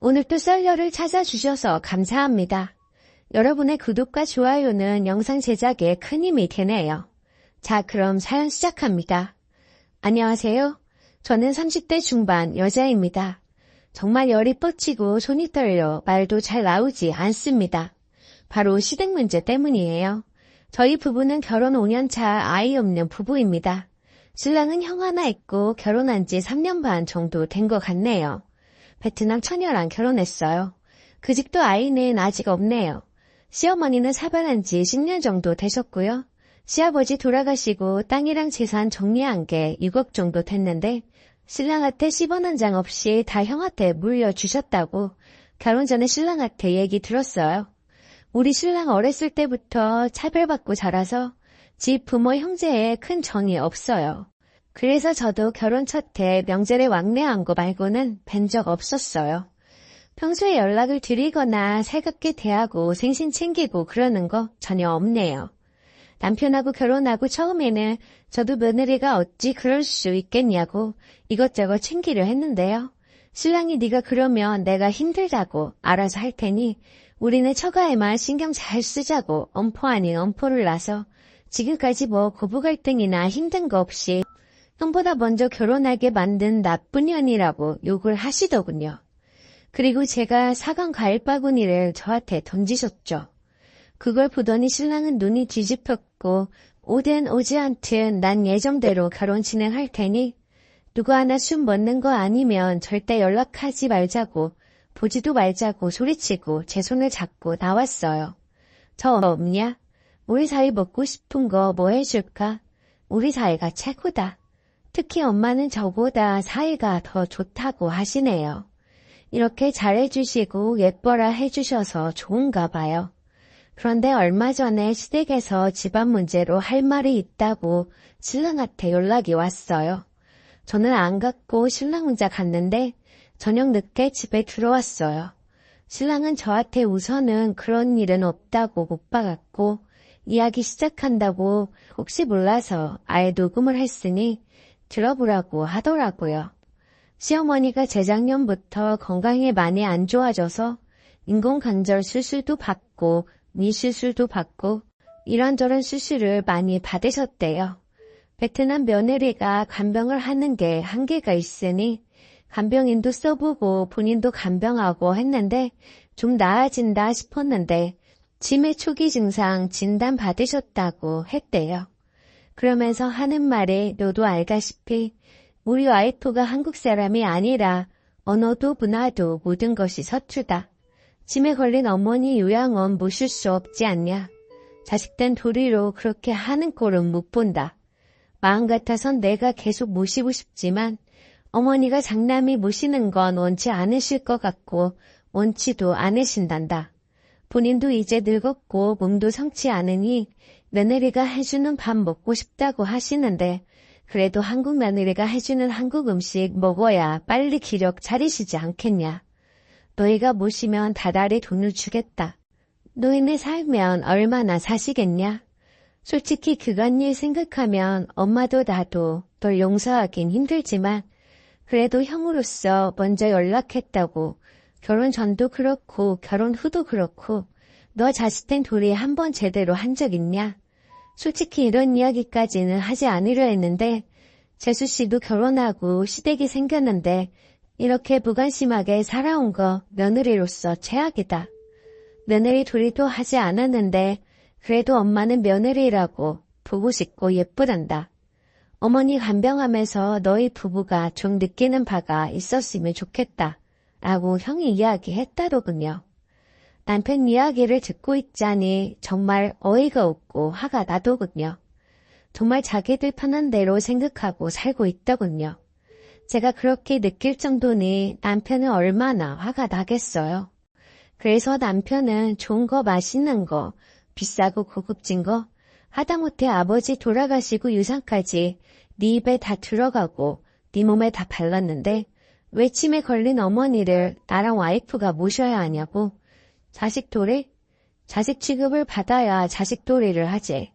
오늘도 썰녀를 찾아주셔서 감사합니다. 여러분의 구독과 좋아요는 영상 제작에 큰 힘이 되네요. 자, 그럼 사연 시작합니다. 안녕하세요. 저는 30대 중반 여자입니다. 정말 열이 뻗치고 손이 떨려 말도 잘 나오지 않습니다. 바로 시댁 문제 때문이에요. 저희 부부는 결혼 5년 차 아이 없는 부부입니다. 신랑은 형 하나 있고 결혼한 지 3년 반 정도 된 것 같네요. 베트남 처녀랑 결혼했어요. 그 집도 아이는 아직 없네요. 시어머니는 사발한 지 10년 정도 되셨고요. 시아버지 돌아가시고 땅이랑 재산 정리한 게 6억 정도 됐는데 신랑한테 10원 한 장 없이 다 형한테 물려주셨다고 결혼 전에 신랑한테 얘기 들었어요. 우리 신랑 어렸을 때부터 차별받고 자라서 집 부모 형제에 큰 정이 없어요. 그래서 저도 결혼 첫 해 명절에 왕래한 거 말고는 뵌 적 없었어요. 평소에 연락을 드리거나 살갑게 대하고 생신 챙기고 그러는 거 전혀 없네요. 남편하고 결혼하고 처음에는 저도 며느리가 어찌 그럴 수 있겠냐고 이것저것 챙기려 했는데요. 신랑이 네가 그러면 내가 힘들다고 알아서 할 테니 우리는 처가에만 신경 잘 쓰자고 엄포 아닌 엄포를 놔서 지금까지 뭐 고부 갈등이나 힘든 거 없이 형보다 먼저 결혼하게 만든 나쁜 년이라고 욕을 하시더군요. 그리고 제가 사간 과일 바구니를 저한테 던지셨죠. 그걸 보더니 신랑은 눈이 뒤집혔고 오든 오지 않든 난 예정대로 결혼 진행할 테니 누구 하나 숨 먹는 거 아니면 절대 연락하지 말자고 보지도 말자고 소리치고 제 손을 잡고 나왔어요. 저 없냐? 우리 사이 먹고 싶은 거 뭐 해줄까? 우리 사이가 최고다. 특히 엄마는 저보다 사이가 더 좋다고 하시네요. 이렇게 잘해주시고 예뻐라 해주셔서 좋은가 봐요. 그런데 얼마 전에 시댁에서 집안 문제로 할 말이 있다고 신랑한테 연락이 왔어요. 저는 안 갔고 신랑 혼자 갔는데 저녁 늦게 집에 들어왔어요. 신랑은 저한테 우선은 그런 일은 없다고 못 박았고 이야기 시작한다고 혹시 몰라서 아예 녹음을 했으니 들어보라고 하더라고요. 시어머니가 재작년부터 건강이 많이 안 좋아져서 인공관절 수술도 받고 뇌수술도 받고 이런저런 수술을 많이 받으셨대요. 베트남 며느리가 간병을 하는 게 한계가 있으니 간병인도 써보고 본인도 간병하고 했는데 좀 나아진다 싶었는데 치매 초기 증상 진단 받으셨다고 했대요. 그러면서 하는 말에 너도 알다시피 우리 와이프가 한국 사람이 아니라 언어도 문화도 모든 것이 서투다. 치매 걸린 어머니 요양원 모실 수 없지 않냐. 자식된 도리로 그렇게 하는 꼴은 못 본다. 마음 같아선 내가 계속 모시고 싶지만 어머니가 장남이 모시는 건 원치 않으실 것 같고 원치도 않으신단다. 본인도 이제 늙었고 몸도 성치 않으니 며느리가 해주는 밥 먹고 싶다고 하시는데 그래도 한국 며느리가 해주는 한국 음식 먹어야 빨리 기력 차리시지 않겠냐. 너희가 모시면 다달이 돈을 주겠다. 너희네 살면 얼마나 사시겠냐. 솔직히 그간 일 생각하면 엄마도 나도 널 용서하긴 힘들지만 그래도 형으로서 먼저 연락했다고 결혼 전도 그렇고 결혼 후도 그렇고 너 자식된 도리 한 번 제대로 한 적 있냐? 솔직히 이런 이야기까지는 하지 않으려 했는데 재수 씨도 결혼하고 시댁이 생겼는데 이렇게 무관심하게 살아온 거 며느리로서 최악이다. 며느리 도리도 하지 않았는데 그래도 엄마는 며느리라고 보고 싶고 예쁘단다. 어머니 간병하면서 너희 부부가 좀 느끼는 바가 있었으면 좋겠다. 라고 형이 이야기했다더군요. 남편 이야기를 듣고 있자니 정말 어이가 없고 화가 나더군요. 정말 자기들 편한 대로 생각하고 살고 있더군요. 제가 그렇게 느낄 정도니 남편은 얼마나 화가 나겠어요. 그래서 남편은 좋은 거 맛있는 거 비싸고 고급진 거 하다못해 아버지 돌아가시고 유산까지 네 입에 다 들어가고 네 몸에 다 발랐는데 왜 치매 걸린 어머니를 나랑 와이프가 모셔야 하냐고. 자식 도리? 자식 취급을 받아야 자식 도리를 하지.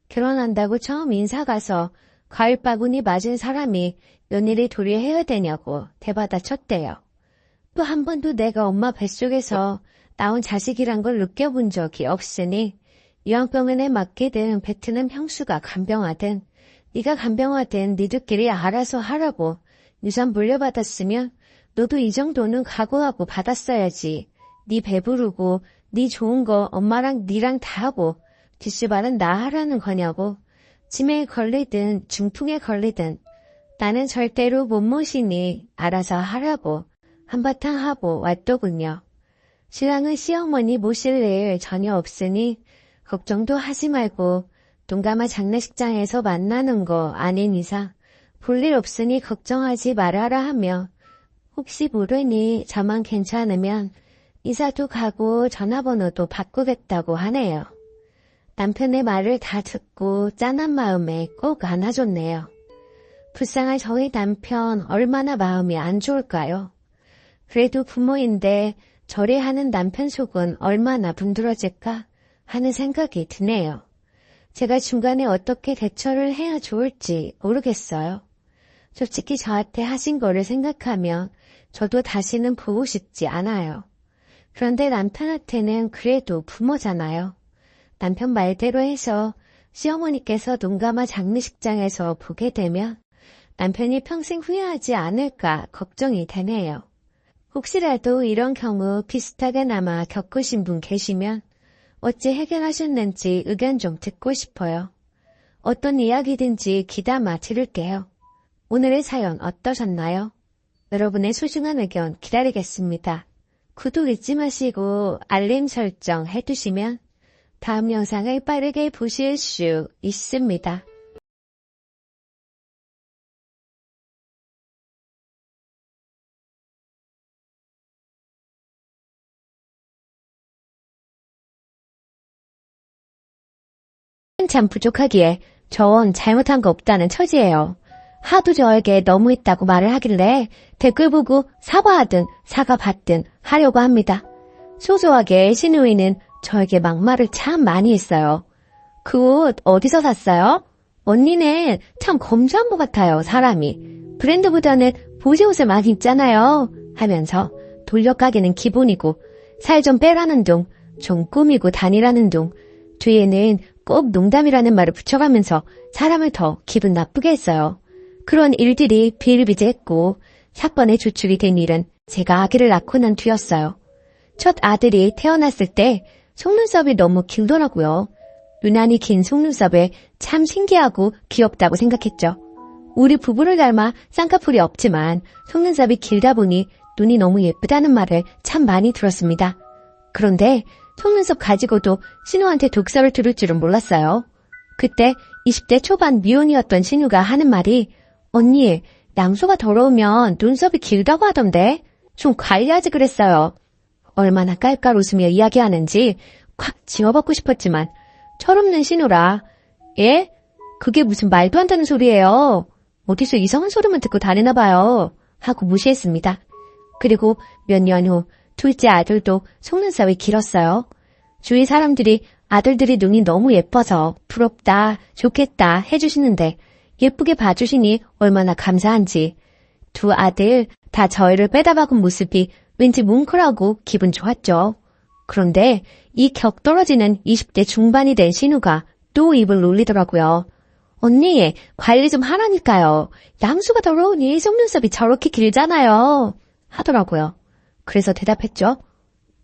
결혼한다고 처음 인사 가서 과일 바구니 맞은 사람이 며느리 도리해야 되냐고 대받아 쳤대요. 또 한 번도 내가 엄마 뱃속에서 나온 자식이란 걸 느껴본 적이 없으니 유황병원에 맡기든 베트남 형수가 간병하든 네가 간병하든 니들끼리 알아서 하라고. 유산 물려받았으면 너도 이 정도는 각오하고 받았어야지. 네 배부르고 네 좋은 거 엄마랑 니랑 다 하고 뒷수발은 나 하라는 거냐고. 치매에 걸리든 중풍에 걸리든 나는 절대로 못 모시니 알아서 하라고 한바탕 하고 왔더군요. 신랑은 시어머니 모실 일 전혀 없으니 걱정도 하지 말고 동감아 장례식장에서 만나는 거 아닌 이상 볼일 없으니 걱정하지 말아라 하며 혹시 모르니 저만 괜찮으면 이사도 가고 전화번호도 바꾸겠다고 하네요. 남편의 말을 다 듣고 짠한 마음에 꼭 안아줬네요. 불쌍한 저희 남편 얼마나 마음이 안 좋을까요? 그래도 부모인데 절해하는 남편 속은 얼마나 분들어질까 하는 생각이 드네요. 제가 중간에 어떻게 대처를 해야 좋을지 모르겠어요. 솔직히 저한테 하신 거를 생각하면 저도 다시는 보고 싶지 않아요. 그런데 남편한테는 그래도 부모잖아요. 남편 말대로 해서 시어머니께서 눈감아 장례식장에서 보게 되면 남편이 평생 후회하지 않을까 걱정이 되네요. 혹시라도 이런 경우 비슷하게나마 겪으신 분 계시면 어찌 해결하셨는지 의견 좀 듣고 싶어요. 어떤 이야기든지 귀담아 들을게요. 오늘의 사연 어떠셨나요? 여러분의 소중한 의견 기다리겠습니다. 구독 잊지 마시고 알림 설정 해두시면 다음 영상을 빠르게 보실 수 있습니다. 참 부족하기에 전 잘못한 거 없다는 처지예요. 하도 저에게 너무했다고 말을 하길래 댓글 보고 사과하든 사과받든 하려고 합니다. 소소하게 신우이는 저에게 막말을 참 많이 했어요. 그 옷 어디서 샀어요? 언니는 참 검소한 것 같아요, 사람이. 브랜드보다는 보세 옷을 많이 입잖아요. 하면서 돌려가기는 기본이고 살 좀 빼라는 둥, 좀 꾸미고 다니라는 둥, 뒤에는 꼭 농담이라는 말을 붙여가면서 사람을 더 기분 나쁘게 했어요. 그런 일들이 비일비재했고 사건의 주축이 된 일은 제가 아기를 낳고 난 뒤였어요. 첫 아들이 태어났을 때 속눈썹이 너무 길더라고요. 유난히 긴 속눈썹에 참 신기하고 귀엽다고 생각했죠. 우리 부부를 닮아 쌍꺼풀이 없지만 속눈썹이 길다 보니 눈이 너무 예쁘다는 말을 참 많이 들었습니다. 그런데 속눈썹 가지고도 신우한테 독설을 들을 줄은 몰랐어요. 그때 20대 초반 미혼이었던 신우가 하는 말이 언니, 양수가 더러우면 눈썹이 길다고 하던데 좀 관리하지 그랬어요. 얼마나 깔깔 웃으며 이야기하는지 콱 지워받고 싶었지만 철없는 신우라 예? 그게 무슨 말도 안 되는 소리예요. 어디서 이상한 소리만 듣고 다니나 봐요. 하고 무시했습니다. 그리고 몇 년 후 둘째 아들도 속눈썹이 길었어요. 주위 사람들이 아들들이 눈이 너무 예뻐서 부럽다, 좋겠다 해주시는데 예쁘게 봐주시니 얼마나 감사한지. 두 아들 다 저희를 빼다박은 모습이 왠지 뭉클하고 기분 좋았죠. 그런데 이 격떨어지는 20대 중반이 된 신우가 또 입을 놀리더라고요. 언니, 관리 좀 하라니까요. 양수가 더러우니 속눈썹이 저렇게 길잖아요. 하더라고요. 그래서 대답했죠.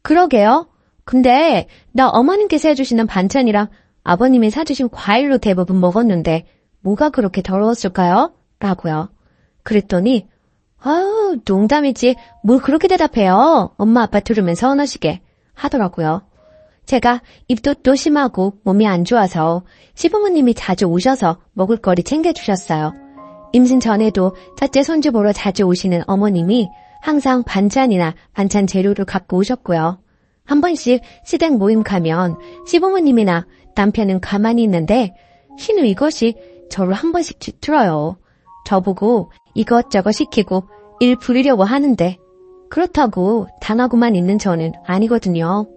그러게요. 근데 나 어머님께서 해주시는 반찬이랑 아버님이 사주신 과일로 대부분 먹었는데 뭐가 그렇게 더러웠을까요? 라고요. 그랬더니 아유, 농담이지 뭘 그렇게 대답해요. 엄마 아빠 들으면 서운하시게 하더라고요. 제가 입도 또 심하고 몸이 안 좋아서 시부모님이 자주 오셔서 먹을 거리 챙겨주셨어요. 임신 전에도 첫째 손주 보러 자주 오시는 어머님이 항상 반찬이나 반찬 재료를 갖고 오셨고요. 한 번씩 시댁 모임 가면 시부모님이나 남편은 가만히 있는데 신우 이것이 저를 한 번씩 뒤틀어요. 저보고 이것저것 시키고 일 부리려고 하는데 그렇다고 당하고만 있는 저는 아니거든요.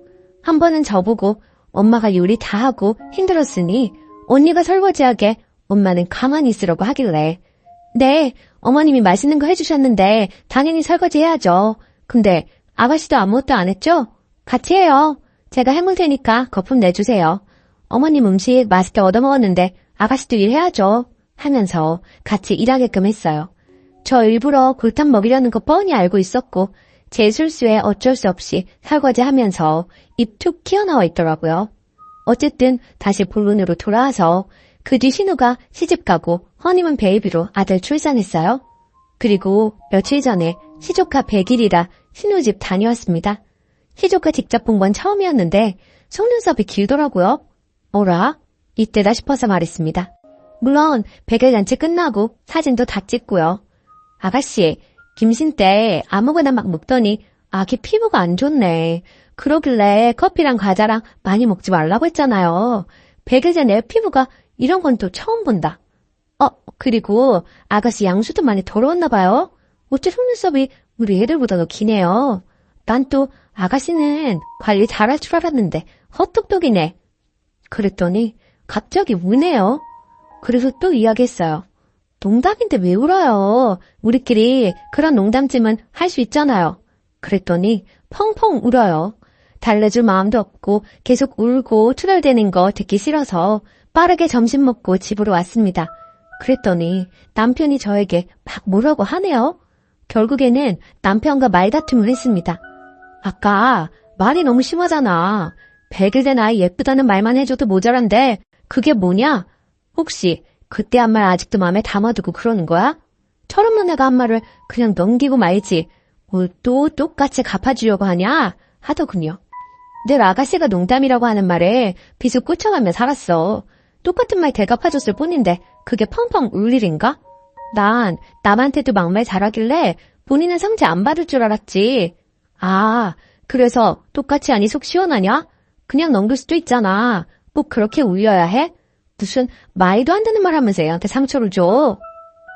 한 번은 저보고 엄마가 요리 다 하고 힘들었으니 언니가 설거지하게 엄마는 가만히 있으라고 하길래 네, 어머님이 맛있는 거 해주셨는데 당연히 설거지 해야죠. 근데 아가씨도 아무것도 안 했죠? 같이 해요. 제가 해물 테니까 거품 내주세요. 어머님 음식 맛있게 얻어먹었는데 아가씨도 일해야죠. 하면서 같이 일하게끔 했어요. 저 일부러 골탕 먹이려는 거 뻔히 알고 있었고 제 실수에 어쩔 수 없이 설거지 하면서 입 툭 튀어나와 있더라고요. 어쨌든 다시 본론으로 돌아와서 그 뒤 신우가 시집가고 허니문 베이비로 아들 출산했어요. 그리고 며칠 전에 시조카 100일이라 신우 집 다녀왔습니다. 시조카 직접 본 건 처음이었는데 속눈썹이 길더라고요. 어라? 이때다 싶어서 말했습니다. 물론 100일 잔치 끝나고 사진도 다 찍고요. 아가씨, 김신 때 아무거나 막 먹더니 아기 피부가 안 좋네. 그러길래 커피랑 과자랑 많이 먹지 말라고 했잖아요. 100일 전에 피부가 이런 건 또 처음 본다. 그리고 아가씨 양수도 많이 더러웠나 봐요. 어째 속눈썹이 우리 애들보다 더 기네요. 난 또 아가씨는 관리 잘할 줄 알았는데 헛똑똑이네. 그랬더니 갑자기 우네요. 그래서 또 이야기했어요. 농담인데 왜 울어요? 우리끼리 그런 농담쯤은 할 수 있잖아요. 그랬더니 펑펑 울어요. 달래줄 마음도 없고 계속 울고 투덜대는 거 듣기 싫어서 빠르게 점심 먹고 집으로 왔습니다. 그랬더니 남편이 저에게 막 뭐라고 하네요. 결국에는 남편과 말다툼을 했습니다. 아까 말이 너무 심하잖아. 100일 된 아이 예쁘다는 말만 해줘도 모자란데 그게 뭐냐? 혹시 그때 한 말 아직도 마음에 담아두고 그러는 거야? 철없는 애가 한 말을 그냥 넘기고 말지 뭘 또 똑같이 갚아주려고 하냐? 하더군요. 늘 아가씨가 농담이라고 하는 말에 비수 꽂혀가며 살았어. 똑같은 말 대갚아줬을 뿐인데 그게 펑펑 울 일인가? 난 남한테도 막말 잘하길래 본인은 상처 안 받을 줄 알았지. 아, 그래서 똑같이 하니 속 시원하냐? 그냥 넘길 수도 있잖아. 꼭 그렇게 울려야 해? 무슨 말도 안 되는 말 하면서 애한테 상처를 줘.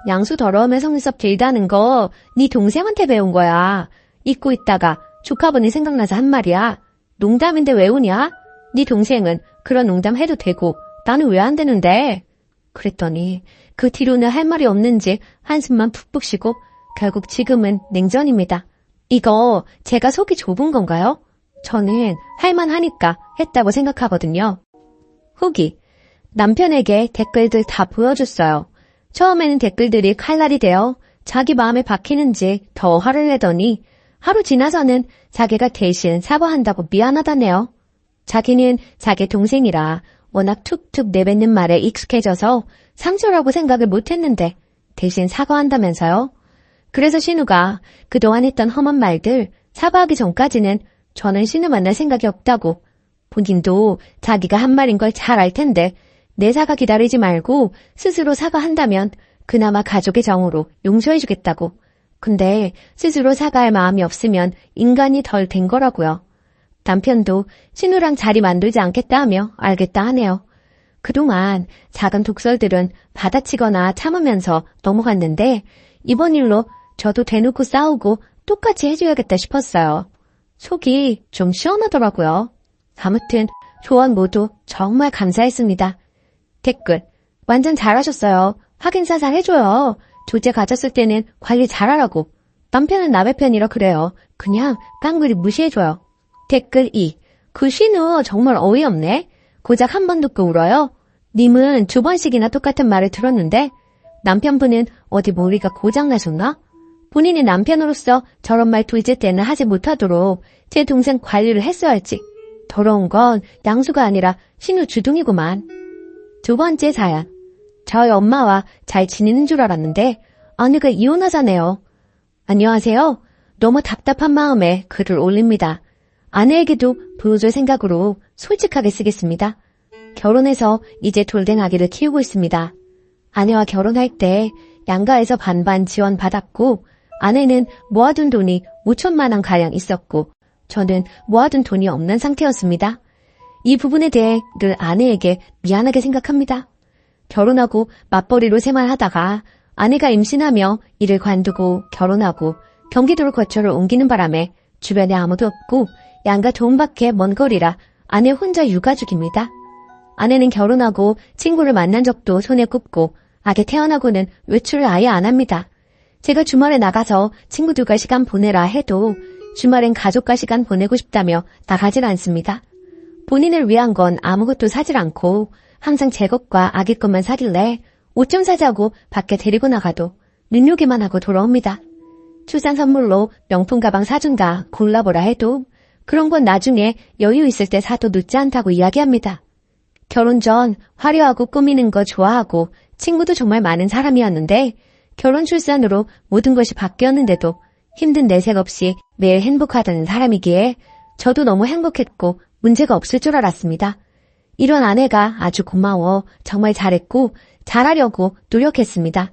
양수 더러우면 속눈썹 길다는 거 네 동생한테 배운 거야. 잊고 있다가 조카분이 생각나서 한 말이야. 농담인데 왜 우냐? 네 동생은 그런 농담 해도 되고 나는 왜 안 되는데? 그랬더니 그 뒤로는 할 말이 없는지 한숨만 푹푹 쉬고 결국 지금은 냉전입니다. 이거 제가 속이 좁은 건가요? 저는 할만하니까 했다고 생각하거든요. 후기. 남편에게 댓글들 다 보여줬어요. 처음에는 댓글들이 칼날이 되어 자기 마음에 박히는지 더 화를 내더니 하루 지나서는 자기가 대신 사과한다고 미안하다네요. 자기는 자기 동생이라 워낙 툭툭 내뱉는 말에 익숙해져서 상처라고 생각을 못했는데 대신 사과한다면서요. 그래서 신우가 그동안 했던 험한 말들 사과하기 전까지는 저는 신우 만날 생각이 없다고 본인도 자기가 한 말인 걸 잘 알 텐데 내 사과 기다리지 말고 스스로 사과한다면 그나마 가족의 정으로 용서해주겠다고. 근데 스스로 사과할 마음이 없으면 인간이 덜 된 거라고요. 남편도 신우랑 자리 만들지 않겠다 하며 알겠다 하네요. 그동안 작은 독설들은 받아치거나 참으면서 넘어갔는데 이번 일로 저도 대놓고 싸우고 똑같이 해줘야겠다 싶었어요. 속이 좀 시원하더라고요. 아무튼 조언 모두 정말 감사했습니다. 댓글. 완전 잘하셨어요. 확인사살 해줘요. 조제 가졌을 때는 관리 잘하라고. 남편은 남의 편이라 그래요. 그냥 깡그리 무시해줘요. 댓글 2. 그 신우 정말 어이없네. 고작 한 번 듣고 울어요. 님은 2번씩이나 똑같은 말을 들었는데 남편분은 어디 머리가 고장나셨나? 본인이 남편으로서 저런 말도 이제 때는 하지 못하도록 제 동생 관리를 했어야지. 더러운 건 양수가 아니라 신우 주둥이구만. 2번째 사연. 저희 엄마와 잘 지내는 줄 알았는데 아내가 이혼하자네요. 안녕하세요. 너무 답답한 마음에 글을 올립니다. 아내에게도 보여줄 생각으로 솔직하게 쓰겠습니다. 결혼해서 이제 돌된 아기를 키우고 있습니다. 아내와 결혼할 때 양가에서 반반 지원받았고 아내는 모아둔 돈이 5천만 원 가량 있었고 저는 모아둔 돈이 없는 상태였습니다. 이 부분에 대해 늘 아내에게 미안하게 생각합니다. 결혼하고 맞벌이로 생활하다가 아내가 임신하며 이를 관두고 결혼하고 경기도로 거처를 옮기는 바람에 주변에 아무도 없고 양가 도움밖에 먼 거리라 아내 혼자 유가족입니다. 아내는 결혼하고 친구를 만난 적도 손에 꼽고 아기 태어나고는 외출을 아예 안 합니다. 제가 주말에 나가서 친구들과 시간 보내라 해도 주말엔 가족과 시간 보내고 싶다며 나가질 않습니다. 본인을 위한 건 아무것도 사질 않고 항상 제 것과 아기 것만 사길래 옷 좀 사자고 밖에 데리고 나가도 눈요기만 하고 돌아옵니다. 출산 선물로 명품 가방 사준다 골라보라 해도 그런 건 나중에 여유 있을 때 사도 늦지 않다고 이야기합니다. 결혼 전 화려하고 꾸미는 거 좋아하고 친구도 정말 많은 사람이었는데 결혼 출산으로 모든 것이 바뀌었는데도 힘든 내색 없이 매일 행복하다는 사람이기에 저도 너무 행복했고 문제가 없을 줄 알았습니다. 이런 아내가 아주 고마워 정말 잘했고 잘하려고 노력했습니다.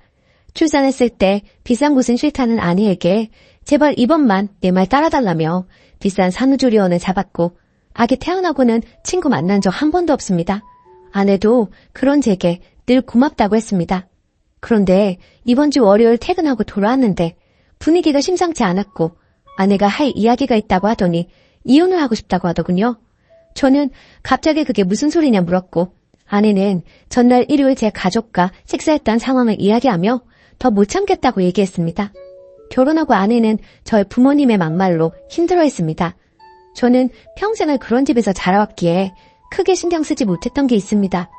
출산했을 때 비싼 곳은 싫다는 아내에게 제발 이번만 내 말 따라달라며 비싼 산후조리원을 잡았고 아기 태어나고는 친구 만난 적 한 번도 없습니다. 아내도 그런 제게 늘 고맙다고 했습니다. 그런데 이번 주 월요일 퇴근하고 돌아왔는데 분위기가 심상치 않았고 아내가 할 이야기가 있다고 하더니 이혼을 하고 싶다고 하더군요. 저는 갑자기 그게 무슨 소리냐 물었고 아내는 전날 일요일 제 가족과 식사했던 상황을 이야기하며 더 못 참겠다고 얘기했습니다. 결혼하고 아내는 저의 부모님의 막말로 힘들어했습니다. 저는 평생을 그런 집에서 자라왔기에 크게 신경 쓰지 못했던 게 있습니다.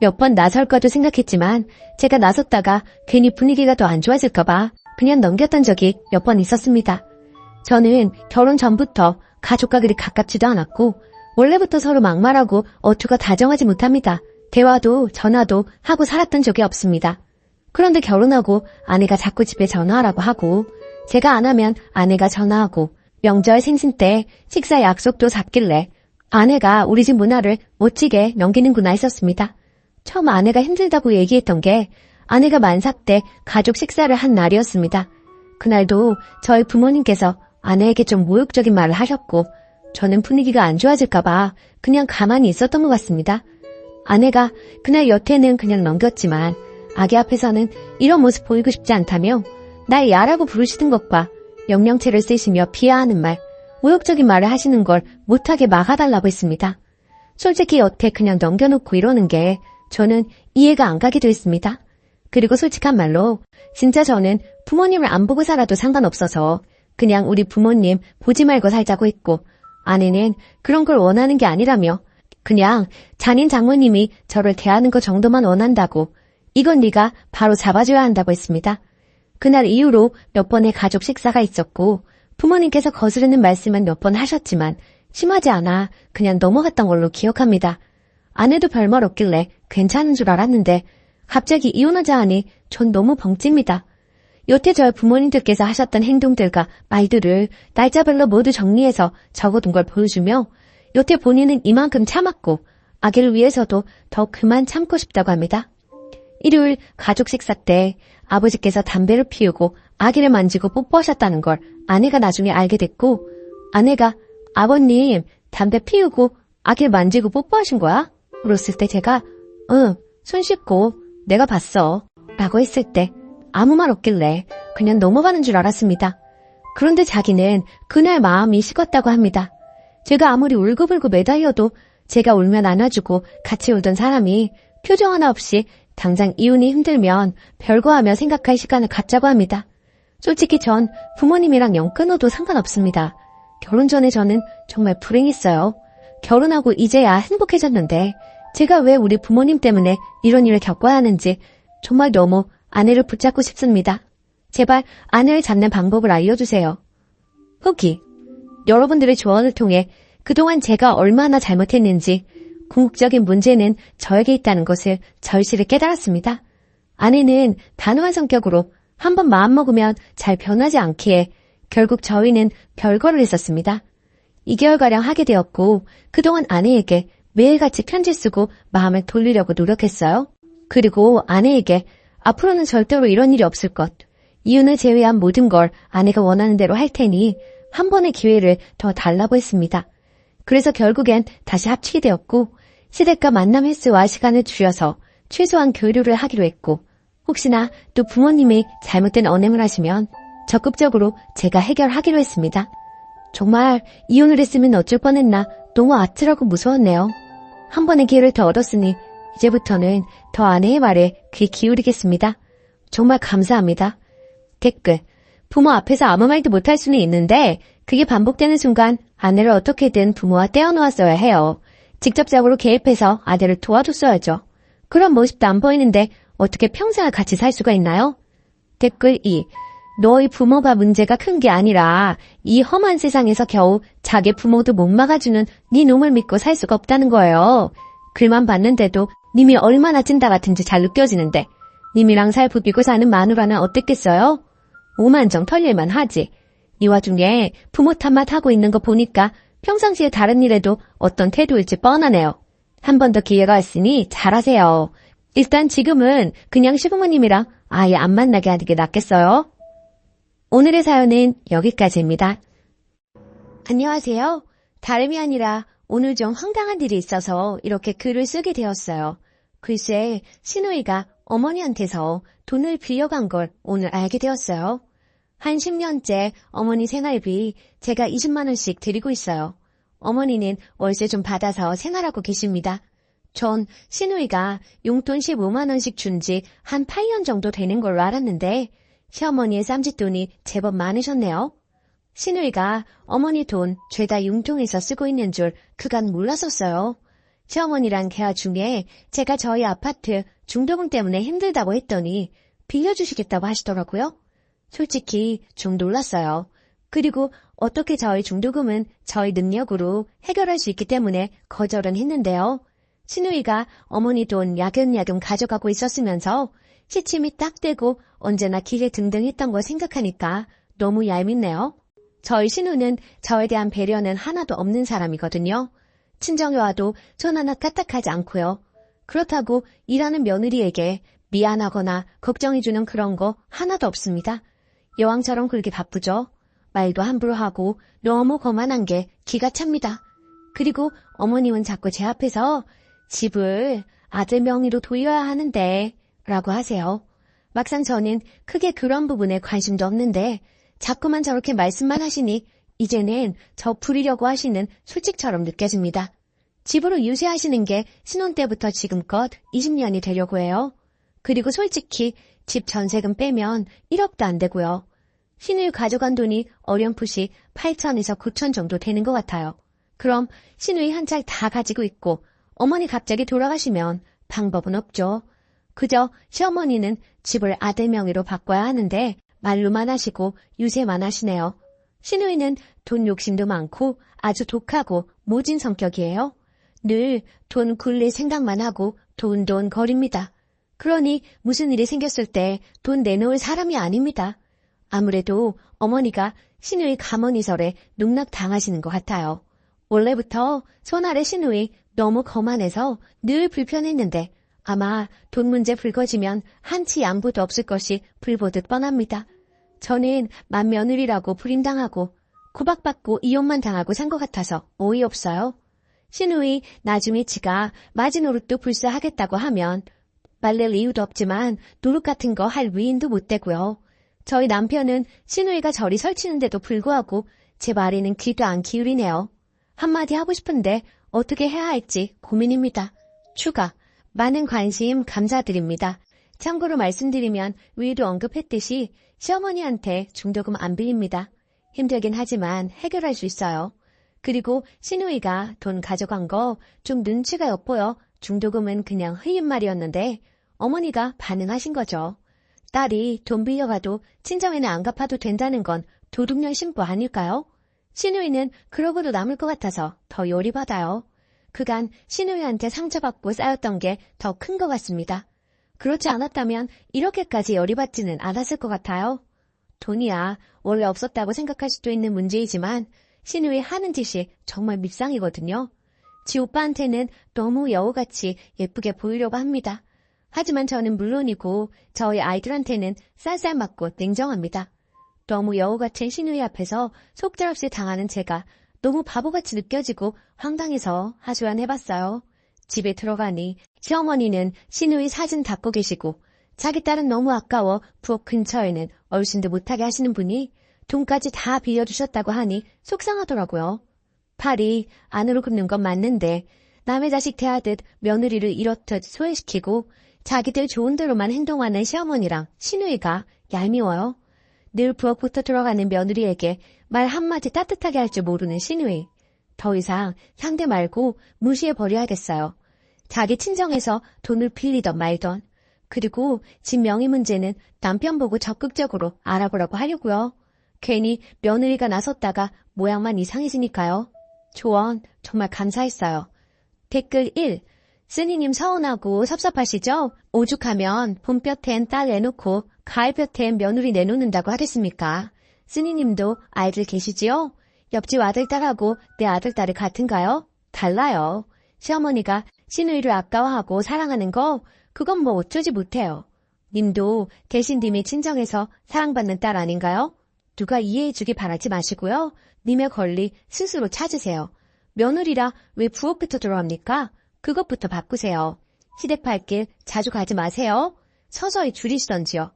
몇 번 나설까도 생각했지만 제가 나섰다가 괜히 분위기가 더 안 좋아질까봐 그냥 넘겼던 적이 몇 번 있었습니다. 저는 결혼 전부터 가족과 그리 가깝지도 않았고 원래부터 서로 막말하고 어투가 다정하지 못합니다. 대화도 전화도 하고 살았던 적이 없습니다. 그런데 결혼하고 아내가 자꾸 집에 전화하라고 하고 제가 안 하면 아내가 전화하고 명절 생신 때 식사 약속도 잡길래 아내가 우리 집 문화를 멋지게 넘기는구나 했었습니다. 처음 아내가 힘들다고 얘기했던 게 아내가 만삭 때 가족 식사를 한 날이었습니다. 그날도 저희 부모님께서 아내에게 좀 모욕적인 말을 하셨고 저는 분위기가 안 좋아질까봐 그냥 가만히 있었던 것 같습니다. 아내가 그날 여태는 그냥 넘겼지만 아기 앞에서는 이런 모습 보이고 싶지 않다며 날 야라고 부르시는 것과 명령체를 쓰시며 비하하는 말, 모욕적인 말을 하시는 걸 못하게 막아달라고 했습니다. 솔직히 여태 그냥 넘겨놓고 이러는 게 저는 이해가 안 가기도 했습니다. 그리고 솔직한 말로 진짜 저는 부모님을 안 보고 살아도 상관없어서 그냥 우리 부모님 보지 말고 살자고 했고 아내는 그런 걸 원하는 게 아니라며 그냥 잔인 장모님이 저를 대하는 것 정도만 원한다고 이건 네가 바로 잡아줘야 한다고 했습니다. 그날 이후로 몇 번의 가족 식사가 있었고 부모님께서 거스르는 말씀은 몇 번 하셨지만 심하지 않아 그냥 넘어갔던 걸로 기억합니다. 아내도 별말 없길래 괜찮은 줄 알았는데 갑자기 이혼하자 하니 전 너무 벙찝니다. 여태 저희 부모님들께서 하셨던 행동들과 말들을 날짜별로 모두 정리해서 적어둔 걸 보여주며 여태 본인은 이만큼 참았고 아기를 위해서도 더 그만 참고 싶다고 합니다. 일요일 가족 식사 때 아버지께서 담배를 피우고 아기를 만지고 뽀뽀하셨다는 걸 아내가 나중에 알게 됐고 아내가 아버님 담배 피우고 아기를 만지고 뽀뽀하신 거야? 물었을 때 제가 응, 손 씻고 내가 봤어 라고 했을 때 아무 말 없길래 그냥 넘어가는 줄 알았습니다. 그런데 자기는 그날 마음이 식었다고 합니다. 제가 아무리 울고불고 매달려도 제가 울면 안아주고 같이 울던 사람이 표정 하나 없이 당장 이혼이 힘들면 별거하며 생각할 시간을 갖자고 합니다. 솔직히 전 부모님이랑 영 끊어도 상관없습니다. 결혼 전에 저는 정말 불행했어요. 결혼하고 이제야 행복해졌는데 제가 왜 우리 부모님 때문에 이런 일을 겪어야 하는지 정말 너무 아내를 붙잡고 싶습니다. 제발 아내를 잡는 방법을 알려주세요. 후기. 여러분들의 조언을 통해 그동안 제가 얼마나 잘못했는지 궁극적인 문제는 저에게 있다는 것을 절실히 깨달았습니다. 아내는 단호한 성격으로 한번 마음먹으면 잘 변하지 않기에 결국 저희는 별거를 했었습니다. 2개월가량 하게 되었고 그동안 아내에게 매일같이 편지 쓰고 마음을 돌리려고 노력했어요. 그리고 아내에게 앞으로는 절대로 이런 일이 없을 것, 이혼을 제외한 모든 걸 아내가 원하는 대로 할 테니 한 번의 기회를 더 달라고 했습니다. 그래서 결국엔 다시 합치게 되었고 시댁과 만남 횟수와 시간을 줄여서 최소한 교류를 하기로 했고 혹시나 또 부모님이 잘못된 언행을 하시면 적극적으로 제가 해결하기로 했습니다. 정말 이혼을 했으면 어쩔 뻔했나 너무 아찔하고 무서웠네요. 한 번의 기회를 더 얻었으니 이제부터는 더 아내의 말에 귀 기울이겠습니다. 정말 감사합니다. 댓글. 부모 앞에서 아무 말도 못할 수는 있는데 그게 반복되는 순간 아내를 어떻게든 부모와 떼어놓았어야 해요. 직접적으로 개입해서 아들을 도와줬어야죠. 그런 모습도 안 보이는데 어떻게 평생을 같이 살 수가 있나요? 댓글 2. 너희 부모가 문제가 큰 게 아니라 이 험한 세상에서 겨우 자기 부모도 못 막아주는 네 놈을 믿고 살 수가 없다는 거예요. 글만 봤는데도 님이 얼마나 찐따 같은지 잘 느껴지는데 님이랑 살 부비고 사는 마누라는 어땠겠어요? 오만정 털릴만 하지. 이 와중에 부모 탓만 하고 있는 거 보니까 평상시에 다른 일에도 어떤 태도일지 뻔하네요. 한 번 더 기회가 있으니 잘하세요. 일단 지금은 그냥 시부모님이랑 아예 안 만나게 하는 게 낫겠어요? 오늘의 사연은 여기까지입니다. 안녕하세요. 다름이 아니라 오늘 좀 황당한 일이 있어서 이렇게 글을 쓰게 되었어요. 글쎄, 시누이가 어머니한테서 돈을 빌려간 걸 오늘 알게 되었어요. 한 10년째 어머니 생활비 제가 20만 원씩 드리고 있어요. 어머니는 월세 좀 받아서 생활하고 계십니다. 전 시누이가 용돈 15만 원씩 준 지 한 8년 정도 되는 걸로 알았는데 시어머니의 쌈짓돈이 제법 많으셨네요. 시누이가 어머니 돈 죄다 융통해서 쓰고 있는 줄 그간 몰랐었어요. 시어머니랑 대화 중에 제가 저희 아파트 중도금 때문에 힘들다고 했더니 빌려주시겠다고 하시더라고요. 솔직히 좀 놀랐어요. 그리고 어떻게 저희 중도금은 저희 능력으로 해결할 수 있기 때문에 거절은 했는데요. 시누이가 어머니 돈 야금야금 가져가고 있었으면서 시침이 딱 되고 언제나 길에 등등했던 걸 생각하니까 너무 얄밉네요. 저희 시누는 저에 대한 배려는 하나도 없는 사람이거든요. 친정에 와도 손 하나 까딱하지 않고요. 그렇다고 일하는 며느리에게 미안하거나 걱정해주는 그런 거 하나도 없습니다. 여왕처럼 그렇게 바쁘죠. 말도 함부로 하고 너무 거만한 게 기가 찹니다. 그리고 어머님은 자꾸 제 앞에서 집을 아들 명의로 돌려야 하는데 라고 하세요. 막상 저는 크게 그런 부분에 관심도 없는데 자꾸만 저렇게 말씀만 하시니 이제는 저 부리려고 하시는 술집처럼 느껴집니다. 집으로 유세하시는 게 신혼 때부터 지금껏 20년이 되려고 해요. 그리고 솔직히 집 전세금 빼면 1억도 안 되고요. 시누이 가져간 돈이 어렴풋이 8천에서 9천 정도 되는 것 같아요. 그럼 시누이 한 찰 다 가지고 있고 어머니 갑자기 돌아가시면 방법은 없죠. 그저 시어머니는 집을 아들 명의로 바꿔야 하는데 말로만 하시고 유세만 하시네요. 시누이는 돈 욕심도 많고 아주 독하고 모진 성격이에요. 늘 돈 굴릴 생각만 하고 돈 거립니다. 그러니 무슨 일이 생겼을 때 돈 내놓을 사람이 아닙니다. 아무래도 어머니가 시누이 가머니설에 농락당하시는 것 같아요. 원래부터 손아래 시누이 너무 거만해서 늘 불편했는데 아마 돈 문제 불거지면 한치 양보도 없을 것이 불보듯 뻔합니다. 저는 맏며느리라고 불임당하고 구박받고 이혼만 당하고 산 것 같아서 어이없어요. 시누이 나중에 지가 마지노릇도 불사하겠다고 하면 말릴 이유도 없지만 노릇 같은 거 할 위인도 못 되고요. 저희 남편은 시누이가 저리 설치는데도 불구하고 제 말에는 귀도 안 기울이네요. 한마디 하고 싶은데 어떻게 해야 할지 고민입니다. 추가, 많은 관심 감사드립니다. 참고로 말씀드리면 위에도 언급했듯이 시어머니한테 중도금 안 빌립니다. 힘들긴 하지만 해결할 수 있어요. 그리고 시누이가 돈 가져간 거 좀 눈치가 엿보여 중도금은 그냥 흐린 말이었는데 어머니가 반응하신 거죠. 딸이 돈 빌려가도 친정에는 안 갚아도 된다는 건 도둑년 신부 아닐까요? 시누이는 그러고도 남을 것 같아서 더 열이받아요. 그간 시누이한테 상처받고 쌓였던 게 더 큰 것 같습니다. 그렇지 않았다면 이렇게까지 열이받지는 않았을 것 같아요. 돈이야 원래 없었다고 생각할 수도 있는 문제이지만 시누이 하는 짓이 정말 밉상이거든요. 지 오빠한테는 너무 여우같이 예쁘게 보이려고 합니다. 하지만 저는 물론이고 저희 아이들한테는 쌀쌀 맞고 냉정합니다. 너무 여우 같은 시누이 앞에서 속절없이 당하는 제가 너무 바보같이 느껴지고 황당해서 하소연해봤어요. 집에 들어가니 시어머니는 시누이 사진 닦고 계시고 자기 딸은 너무 아까워 부엌 근처에는 얼씬도 못하게 하시는 분이 돈까지 다 빌려주셨다고 하니 속상하더라고요. 팔이 안으로 굽는 건 맞는데 남의 자식 대하듯 며느리를 이렇듯 소외시키고 자기들 좋은 대로만 행동하는 시어머니랑 시누이가 얄미워요. 늘 부엌부터 들어가는 며느리에게 말 한마디 따뜻하게 할 줄 모르는 시누이. 더 이상 상대 말고 무시해버려야겠어요. 자기 친정에서 돈을 빌리던 말던. 그리고 집 명의 문제는 남편 보고 적극적으로 알아보라고 하려고요. 괜히 며느리가 나섰다가 모양만 이상해지니까요. 조언 정말 감사했어요. 댓글 1. 쓰니님 서운하고 섭섭하시죠? 오죽하면 봄볕엔 딸 내놓고 가을볕엔 며느리 내놓는다고 하랬습니까? 쓰니님도 아이들 계시지요? 옆집 아들딸하고 내 아들딸이 같은가요? 달라요. 시어머니가 시누이를 아까워하고 사랑하는 거 그건 뭐 어쩌지 못해요. 님도 대신 님의 친정에서 사랑받는 딸 아닌가요? 누가 이해해주기 바라지 마시고요. 님의 권리 스스로 찾으세요. 며느리라 왜 부엌부터 들어갑니까? 그것부터 바꾸세요. 시댁팔길 자주 가지 마세요. 서서히 줄이시던지요.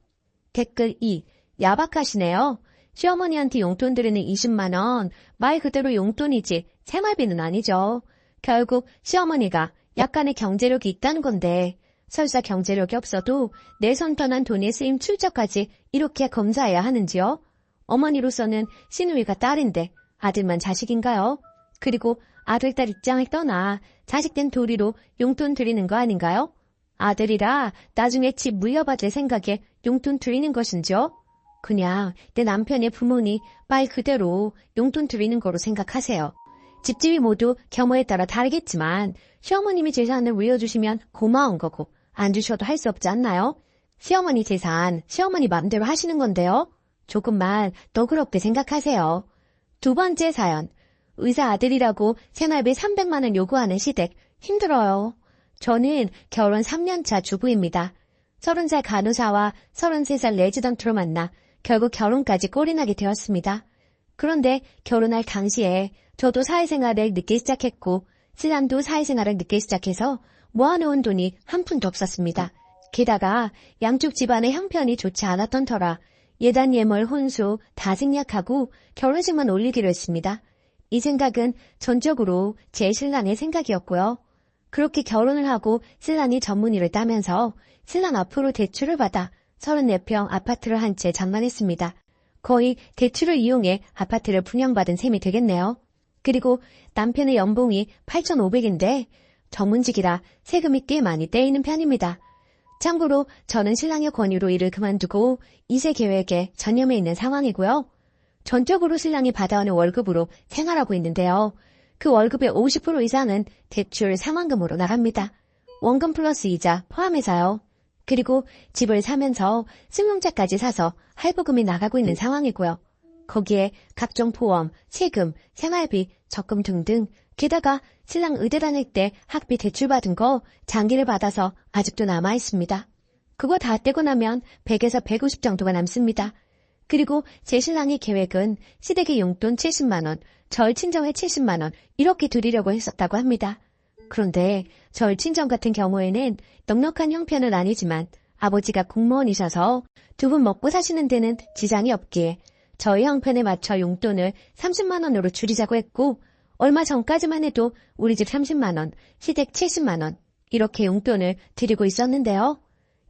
댓글 2. 야박하시네요. 시어머니한테 용돈 드리는 20만 원, 말 그대로 용돈이지 생활비는 아니죠. 결국 시어머니가 약간의 경제력이 있다는 건데 설사 경제력이 없어도 내 손 떠난 돈의 쓰임 출처까지 이렇게 검사해야 하는지요? 어머니로서는 시누이가 딸인데 아들만 자식인가요? 그리고 아들, 딸 입장을 떠나 자식된 도리로 용돈 드리는 거 아닌가요? 아들이라 나중에 집 물려받을 생각에 용돈 드리는 것인지요? 그냥 내 남편의 부모니 말 그대로 용돈 드리는 거로 생각하세요. 집집이 모두 경우에 따라 다르겠지만 시어머님이 재산을 물려주시면 고마운 거고 안 주셔도 할 수 없지 않나요? 시어머니 재산 시어머니 맘대로 하시는 건데요. 조금만 너그럽게 생각하세요. 두 번째 사연. 의사 아들이라고 생활비 300만 원 요구하는 시댁 힘들어요. 저는 결혼 3년차 주부입니다. 30살 간호사와 33살 레지던트로 만나 결국 결혼까지 꼴이나게 되었습니다. 그런데 결혼할 당시에 저도 사회생활을 늦게 시작했고 신랑도 사회생활을 늦게 시작해서 모아놓은 돈이 한 푼도 없었습니다. 게다가 양쪽 집안의 형편이 좋지 않았던 터라 예단 예물 혼수 다 생략하고 결혼식만 올리기로 했습니다. 이 생각은 전적으로 제 신랑의 생각이었고요. 그렇게 결혼을 하고 신랑이 전문의를 따면서 신랑 앞으로 대출을 받아 34평 아파트를 한 채 장만했습니다. 거의 대출을 이용해 아파트를 분양받은 셈이 되겠네요. 그리고 남편의 연봉이 8,500인데 전문직이라 세금이 꽤 많이 떼이는 편입니다. 참고로 저는 신랑의 권유로 일을 그만두고 2세 계획에 전념해 있는 상황이고요. 전적으로 신랑이 받아오는 월급으로 생활하고 있는데요. 그 월급의 50% 이상은 대출 상환금으로 나갑니다. 원금 플러스 이자 포함해서요. 그리고 집을 사면서 승용차까지 사서 할부금이 나가고 있는 상황이고요. 거기에 각종 보험, 세금, 생활비, 적금 등등 게다가 신랑 의대 다닐 때 학비 대출받은 거 장기를 받아서 아직도 남아있습니다. 그거 다 떼고 나면 100에서 150 정도가 남습니다. 그리고 제 신랑의 계획은 시댁의 용돈 70만 원, 절 친정에 70만 원 이렇게 드리려고 했었다고 합니다. 그런데 절 친정 같은 경우에는 넉넉한 형편은 아니지만 아버지가 공무원이셔서 두 분 먹고 사시는 데는 지장이 없기에 저희 형편에 맞춰 용돈을 30만 원으로 줄이자고 했고 얼마 전까지만 해도 우리 집 30만 원, 시댁 70만 원 이렇게 용돈을 드리고 있었는데요.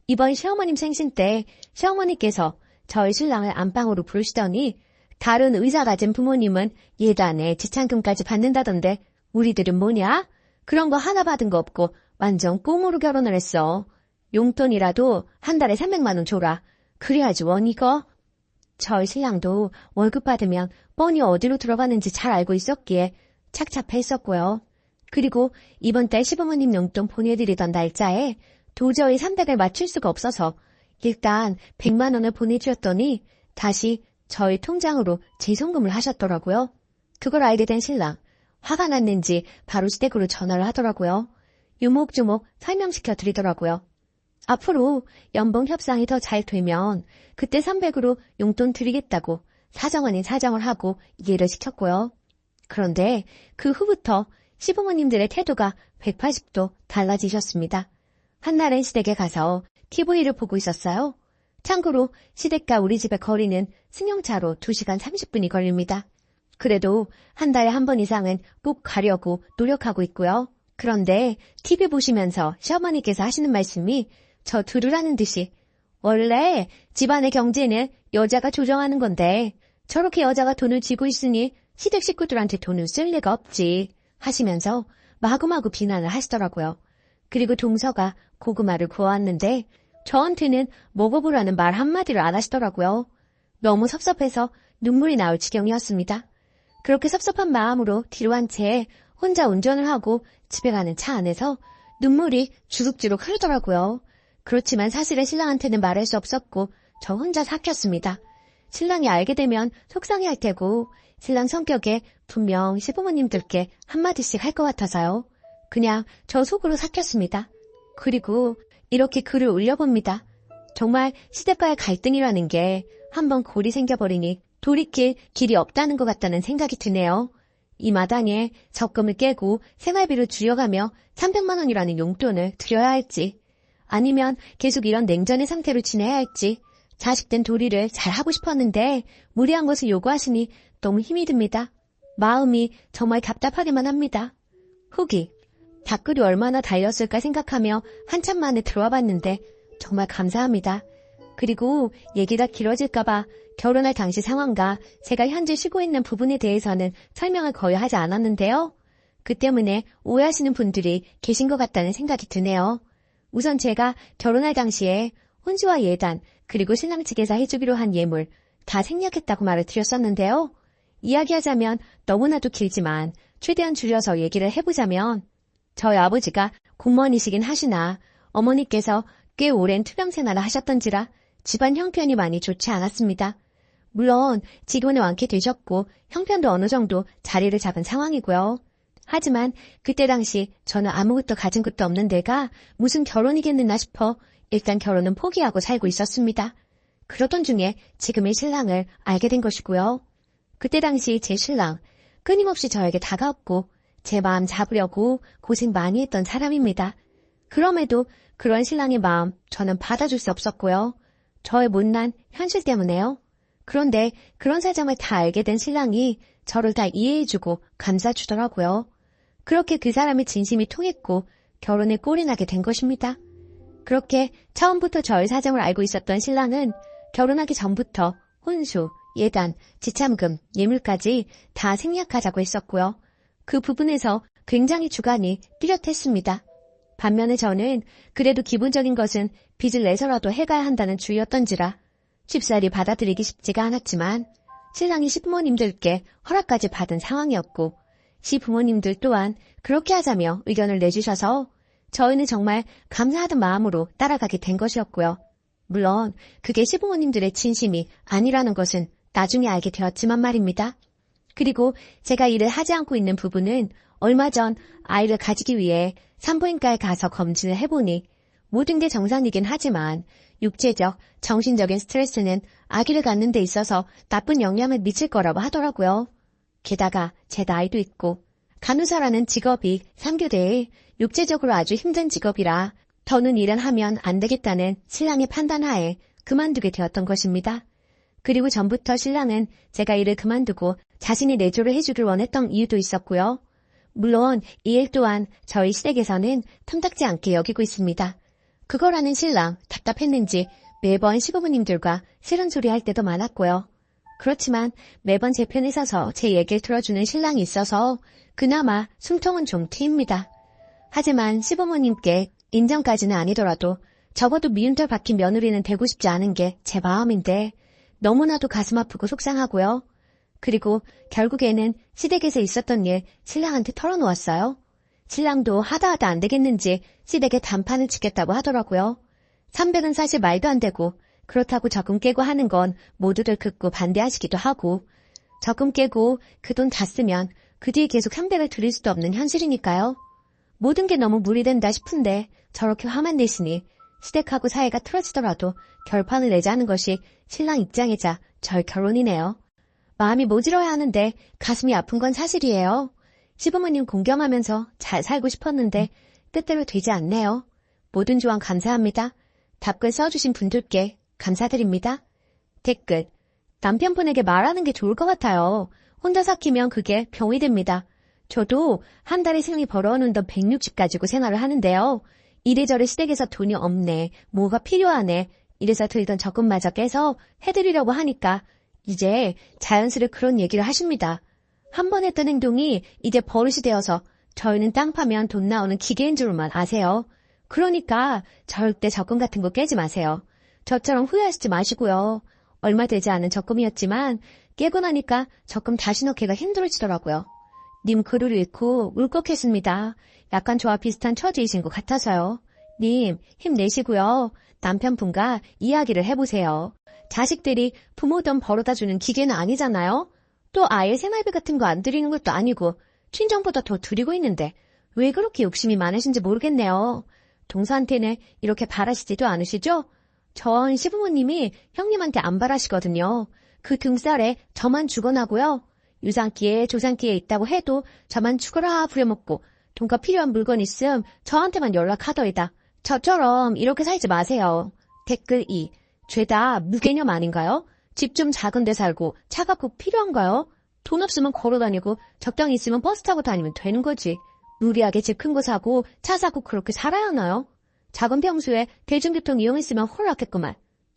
이번 시어머님 생신 때 시어머니께서 저희 신랑을 안방으로 부르시더니 다른 의사 가진 부모님은 예단에 지참금까지 받는다던데 우리들은 뭐냐? 그런 거 하나 받은 거 없고 완전 꽁으로 결혼을 했어. 용돈이라도 한 달에 300만 원 줘라. 그래야지 원 이거. 저희 신랑도 월급 받으면 뻔히 어디로 들어가는지 잘 알고 있었기에 착잡했었고요. 그리고 이번 달 시부모님 용돈 보내드리던 날짜에 도저히 300을 맞출 수가 없어서 일단 100만 원을 보내주었더니 다시 저희 통장으로 재송금을 하셨더라고요. 그걸 알게 된 신랑. 화가 났는지 바로 시댁으로 전화를 하더라고요. 유목조목 설명시켜 드리더라고요. 앞으로 연봉 협상이 더 잘 되면 그때 300으로 용돈 드리겠다고 사정 아닌 사정을 하고 이해를 시켰고요. 그런데 그 후부터 시부모님들의 태도가 180도 달라지셨습니다. 한날은 시댁에 가서 TV를 보고 있었어요. 참고로 시댁과 우리 집의 거리는 승용차로 2시간 30분이 걸립니다. 그래도 한 달에 한 번 이상은 꼭 가려고 노력하고 있고요. 그런데 TV 보시면서 시어머니께서 하시는 말씀이 저 들으라는 듯이 원래 집안의 경제는 여자가 조정하는 건데 저렇게 여자가 돈을 쥐고 있으니 시댁 식구들한테 돈을 쓸 리가 없지 하시면서 마구마구 비난을 하시더라고요. 그리고 동서가 고구마를 구워왔는데 저한테는 먹어보라는 말 한마디를 안 하시더라고요. 너무 섭섭해서 눈물이 나올 지경이었습니다. 그렇게 섭섭한 마음으로 뒤로 한 채 혼자 운전을 하고 집에 가는 차 안에서 눈물이 주룩주룩 흐르더라고요. 그렇지만 사실은 신랑한테는 말할 수 없었고 저 혼자 삭혔습니다. 신랑이 알게 되면 속상해할 테고 신랑 성격에 분명 시부모님들께 한마디씩 할 것 같아서요. 그냥 저 속으로 삭혔습니다. 그리고 이렇게 글을 올려봅니다. 정말 시댁과의 갈등이라는 게 한번 골이 생겨버리니 돌이킬 길이 없다는 것 같다는 생각이 드네요. 이 마당에 적금을 깨고 생활비를 줄여가며 300만 원이라는 용돈을 드려야 할지 아니면 계속 이런 냉전의 상태로 지내야 할지 자식된 도리를 잘하고 싶었는데 무리한 것을 요구하시니 너무 힘이 듭니다. 마음이 정말 답답하기만 합니다. 후기 댓글이 얼마나 달렸을까 생각하며 한참 만에 들어와 봤는데 정말 감사합니다. 그리고 얘기가 길어질까봐 결혼할 당시 상황과 제가 현재 쉬고 있는 부분에 대해서는 설명을 거의 하지 않았는데요. 그 때문에 오해하시는 분들이 계신 것 같다는 생각이 드네요. 우선 제가 결혼할 당시에 혼수와 예단 그리고 신랑 측에서 해주기로 한 예물 다 생략했다고 말을 드렸었는데요. 이야기하자면 너무나도 길지만 최대한 줄여서 얘기를 해보자면 저희 아버지가 공무원이시긴 하시나 어머니께서 꽤 오랜 투병 생활을 하셨던지라 집안 형편이 많이 좋지 않았습니다. 물론 지금은 완쾌되셨고 형편도 어느 정도 자리를 잡은 상황이고요. 하지만 그때 당시 저는 아무것도 가진 것도 없는 데가 무슨 결혼이겠느나 싶어 일단 결혼은 포기하고 살고 있었습니다. 그러던 중에 지금의 신랑을 알게 된 것이고요. 그때 당시 제 신랑 끊임없이 저에게 다가왔고 제 마음 잡으려고 고생 많이 했던 사람입니다. 그럼에도 그런 신랑의 마음 저는 받아줄 수 없었고요. 저의 못난 현실 때문에요. 그런데 그런 사정을 다 알게 된 신랑이 저를 다 이해해주고 감싸주더라고요. 그렇게 그 사람의 진심이 통했고 결혼에 꼴이 나게 된 것입니다. 그렇게 처음부터 저의 사정을 알고 있었던 신랑은 결혼하기 전부터 혼수, 예단, 지참금, 예물까지 다 생략하자고 했었고요. 그 부분에서 굉장히 주관이 뚜렷했습니다. 반면에 저는 그래도 기본적인 것은 빚을 내서라도 해가야 한다는 주의였던지라 쉽사리 받아들이기 쉽지가 않았지만 신랑이 시부모님들께 허락까지 받은 상황이었고 시부모님들 또한 그렇게 하자며 의견을 내주셔서 저희는 정말 감사하던 마음으로 따라가게 된 것이었고요. 물론 그게 시부모님들의 진심이 아니라는 것은 나중에 알게 되었지만 말입니다. 그리고 제가 일을 하지 않고 있는 부분은 얼마 전 아이를 가지기 위해 산부인과에 가서 검진을 해보니 모든 게 정상이긴 하지만 육체적, 정신적인 스트레스는 아기를 갖는 데 있어서 나쁜 영향을 미칠 거라고 하더라고요. 게다가 제 나이도 있고 간호사라는 직업이 3교대에 육체적으로 아주 힘든 직업이라 더는 일은 하면 안 되겠다는 신랑의 판단하에 그만두게 되었던 것입니다. 그리고 전부터 신랑은 제가 일을 그만두고 자신이 내조를 해주길 원했던 이유도 있었고요. 물론 이 일 또한 저희 시댁에서는 탐탁지 않게 여기고 있습니다. 그거라는 신랑 답답했는지 매번 시부모님들과 싫은 소리 할 때도 많았고요. 그렇지만 매번 제 편에 서서 제 얘기를 들어주는 신랑이 있어서 그나마 숨통은 좀 트입니다. 하지만 시부모님께 인정까지는 아니더라도 적어도 미운털 박힌 며느리는 되고 싶지 않은 게 제 마음인데 너무나도 가슴 아프고 속상하고요. 그리고 결국에는 시댁에서 있었던 일 신랑한테 털어놓았어요. 신랑도 하다 안 되겠는지 시댁에 단판을 치겠다고 하더라고요. 300은 사실 말도 안 되고 그렇다고 적금 깨고 하는 건 모두들 극구 반대하시기도 하고 적금 깨고 그 돈 다 쓰면 그 뒤에 계속 300을 드릴 수도 없는 현실이니까요. 모든 게 너무 무리된다 싶은데 저렇게 화만 내시니 시댁하고 사이가 틀어지더라도 결판을 내자는 것이 신랑 입장이자 저의 결론이네요. 마음이 모질어야 하는데 가슴이 아픈 건 사실이에요. 시부모님 공경하면서 잘 살고 싶었는데 뜻대로 되지 않네요. 모든 조언 감사합니다. 답글 써주신 분들께 감사드립니다. 댓글 남편분에게 말하는 게 좋을 것 같아요. 혼자 삭히면 그게 병이 됩니다. 저도 한 달에 생리 벌어오는 돈 160 가지고 생활을 하는데요. 이래저래 시댁에서 돈이 없네, 뭐가 필요하네, 이래서 들던 적금마저 깨서 해드리려고 하니까 이제 자연스레 그런 얘기를 하십니다. 한 번 했던 행동이 이제 버릇이 되어서 저희는 땅 파면 돈 나오는 기계인 줄만 아세요. 그러니까 절대 적금 같은 거 깨지 마세요. 저처럼 후회하시지 마시고요. 얼마 되지 않은 적금이었지만 깨고 나니까 적금 다시 넣기가 힘들어지더라고요. 님 글을 읽고 울컥했습니다. 약간 저와 비슷한 처지이신 것 같아서요. 님 힘내시고요. 남편분과 이야기를 해보세요. 자식들이 부모 돈 벌어다주는 기계는 아니잖아요. 또 아예 생활비 같은 거 안 드리는 것도 아니고 친정보다 더 드리고 있는데 왜 그렇게 욕심이 많으신지 모르겠네요. 동서한테는 이렇게 바라시지도 않으시죠? 전 시부모님이 형님한테 안 바라시거든요. 그 등살에 저만 죽어나고요. 유산기에 조산기에 있다고 해도 저만 죽어라 부려먹고 돈과 필요한 물건 있음 저한테만 연락하더이다. 저처럼 이렇게 살지 마세요. 댓글 2. 죄다 무개념 아닌가요? 집 좀 작은 데 살고 차가 꼭 필요한가요? 돈 없으면 걸어다니고 적당히 있으면 버스 타고 다니면 되는 거지. 무리하게 집 큰 거 사고 차 사고 그렇게 살아야 하나요? 작은 평수에 대중교통 이용했으면 홀랐겠구만.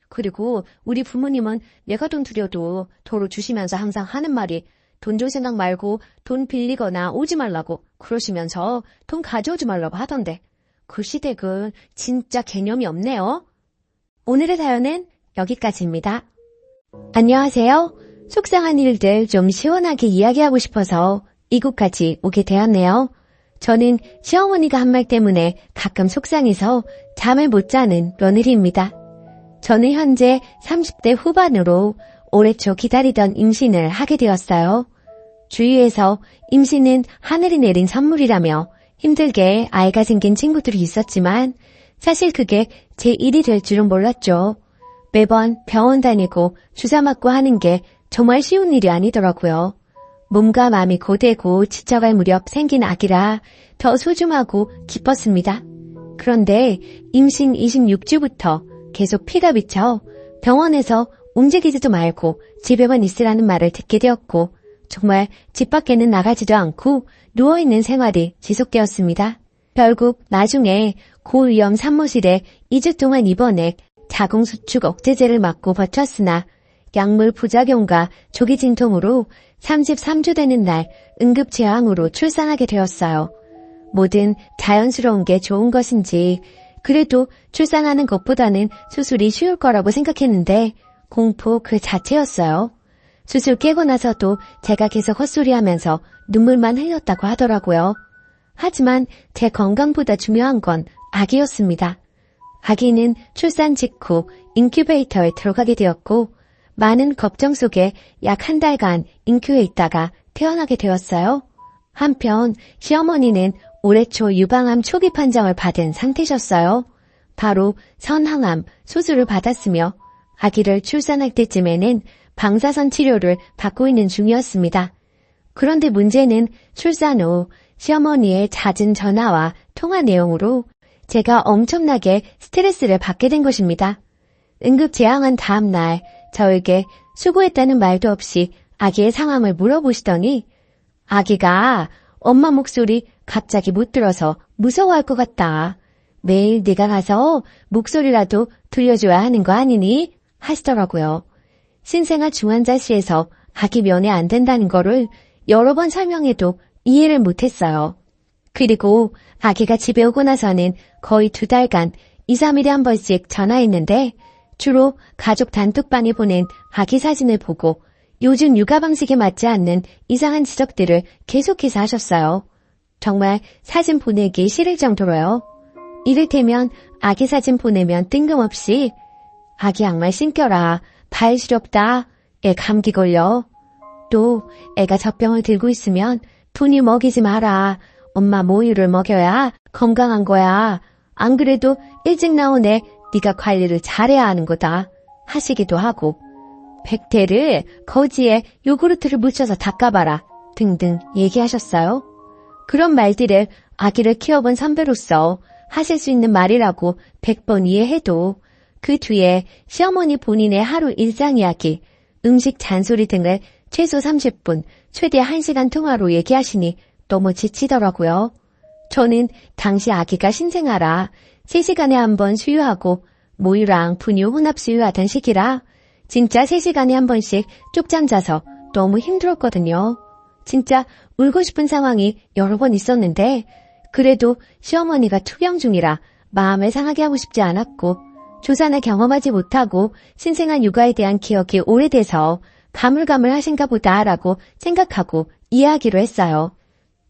그리고 우리 부모님은 내가 돈 드려도 도로 주시면서 항상 하는 말이 돈 줄 생각 말고 돈 빌리거나 오지 말라고 그러시면서 돈 가져오지 말라고 하던데 그 시댁은 진짜 개념이 없네요. 오늘의 사연은 여기까지입니다. 안녕하세요. 속상한 일들 좀 시원하게 이야기하고 싶어서 이곳까지 오게 되었네요. 저는 시어머니가 한 말 때문에 가끔 속상해서 잠을 못 자는 며느리입니다. 저는 현재 30대 후반으로 올해 초 기다리던 임신을 하게 되었어요. 주위에서 임신은 하늘이 내린 선물이라며 힘들게 아이가 생긴 친구들이 있었지만 사실 그게 제 일이 될 줄은 몰랐죠. 매번 병원 다니고 주사 맞고 하는 게 정말 쉬운 일이 아니더라고요. 몸과 마음이 고되고 지쳐갈 무렵 생긴 아기라 더 소중하고 기뻤습니다. 그런데 임신 26주부터 계속 피가 비쳐 병원에서 움직이지도 말고 집에만 있으라는 말을 듣게 되었고 정말 집 밖에는 나가지도 않고 누워있는 생활이 지속되었습니다. 결국 나중에 고위험 산모실에 2주 동안 입원해 자궁수축 억제제를 맞고 버텼으나 약물 부작용과 조기 진통으로 33주 되는 날 응급제왕으로 출산하게 되었어요. 뭐든 자연스러운 게 좋은 것인지 그래도 출산하는 것보다는 수술이 쉬울 거라고 생각했는데 공포 그 자체였어요. 수술 깨고 나서도 제가 계속 헛소리하면서 눈물만 흘렸다고 하더라고요. 하지만 제 건강보다 중요한 건 아기였습니다. 아기는 출산 직후 인큐베이터에 들어가게 되었고 많은 걱정 속에 약 한 달간 인큐에 있다가 태어나게 되었어요. 한편 시어머니는 올해 초 유방암 초기 판정을 받은 상태셨어요. 바로 선항암 수술을 받았으며 아기를 출산할 때쯤에는 방사선 치료를 받고 있는 중이었습니다. 그런데 문제는 출산 후 시어머니의 잦은 전화와 통화 내용으로 제가 엄청나게 스트레스를 받게 된 것입니다. 응급제왕한 다음 날 저에게 수고했다는 말도 없이 아기의 상황을 물어보시더니 아기가 엄마 목소리 갑자기 못 들어서 무서워할 것 같다. 매일 네가 가서 목소리라도 들려줘야 하는 거 아니니? 하시더라고요. 신생아 중환자실에서 아기 면회 안 된다는 거를 여러 번 설명해도 이해를 못했어요. 그리고 아기가 집에 오고 나서는 거의 2달간 2, 3일에 한 번씩 전화했는데 주로 가족 단톡방에 보낸 아기 사진을 보고 요즘 육아 방식에 맞지 않는 이상한 지적들을 계속해서 하셨어요. 정말 사진 보내기 싫을 정도로요. 이를테면 아기 사진 보내면 뜬금없이 아기 양말 신겨라, 발 시렵다, 애 감기 걸려. 또 애가 젖병을 들고 있으면 분유 먹이지 마라, 엄마 모유를 먹여야 건강한 거야. 안 그래도 일찍 나온 애 네가 관리를 잘해야 하는 거다 하시기도 하고 백태를 거지에 요구르트를 묻혀서 닦아봐라 등등 얘기하셨어요. 그런 말들을 아기를 키워본 선배로서 하실 수 있는 말이라고 100번 이해해도 그 뒤에 시어머니 본인의 하루 일상 이야기, 음식 잔소리 등을 최소 30분, 최대 1시간 통화로 얘기하시니 너무 지치더라고요. 저는 당시 아기가 신생아라 3시간에 한 번 수유하고 모유랑 분유 혼합 수유하던 시기라 진짜 3시간에 한 번씩 쪽잠 자서 너무 힘들었거든요. 진짜 울고 싶은 상황이 여러 번 있었는데 그래도 시어머니가 투병 중이라 마음을 상하게 하고 싶지 않았고 조산을 경험하지 못하고 신생아 육아에 대한 기억이 오래돼서 가물가물하신가 보다라고 생각하고 이해하기로 했어요.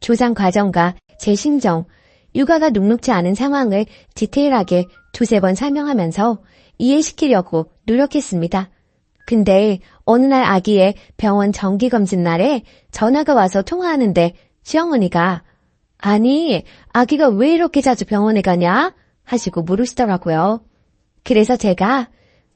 조산 과정과 제 심정, 육아가 녹록지 않은 상황을 디테일하게 2-3번 설명하면서 이해시키려고 노력했습니다. 근데 어느 날 아기의 병원 정기검진 날에 전화가 와서 통화하는데 시어머니가 아니, 아기가 왜 이렇게 자주 병원에 가냐? 하시고 물으시더라고요. 그래서 제가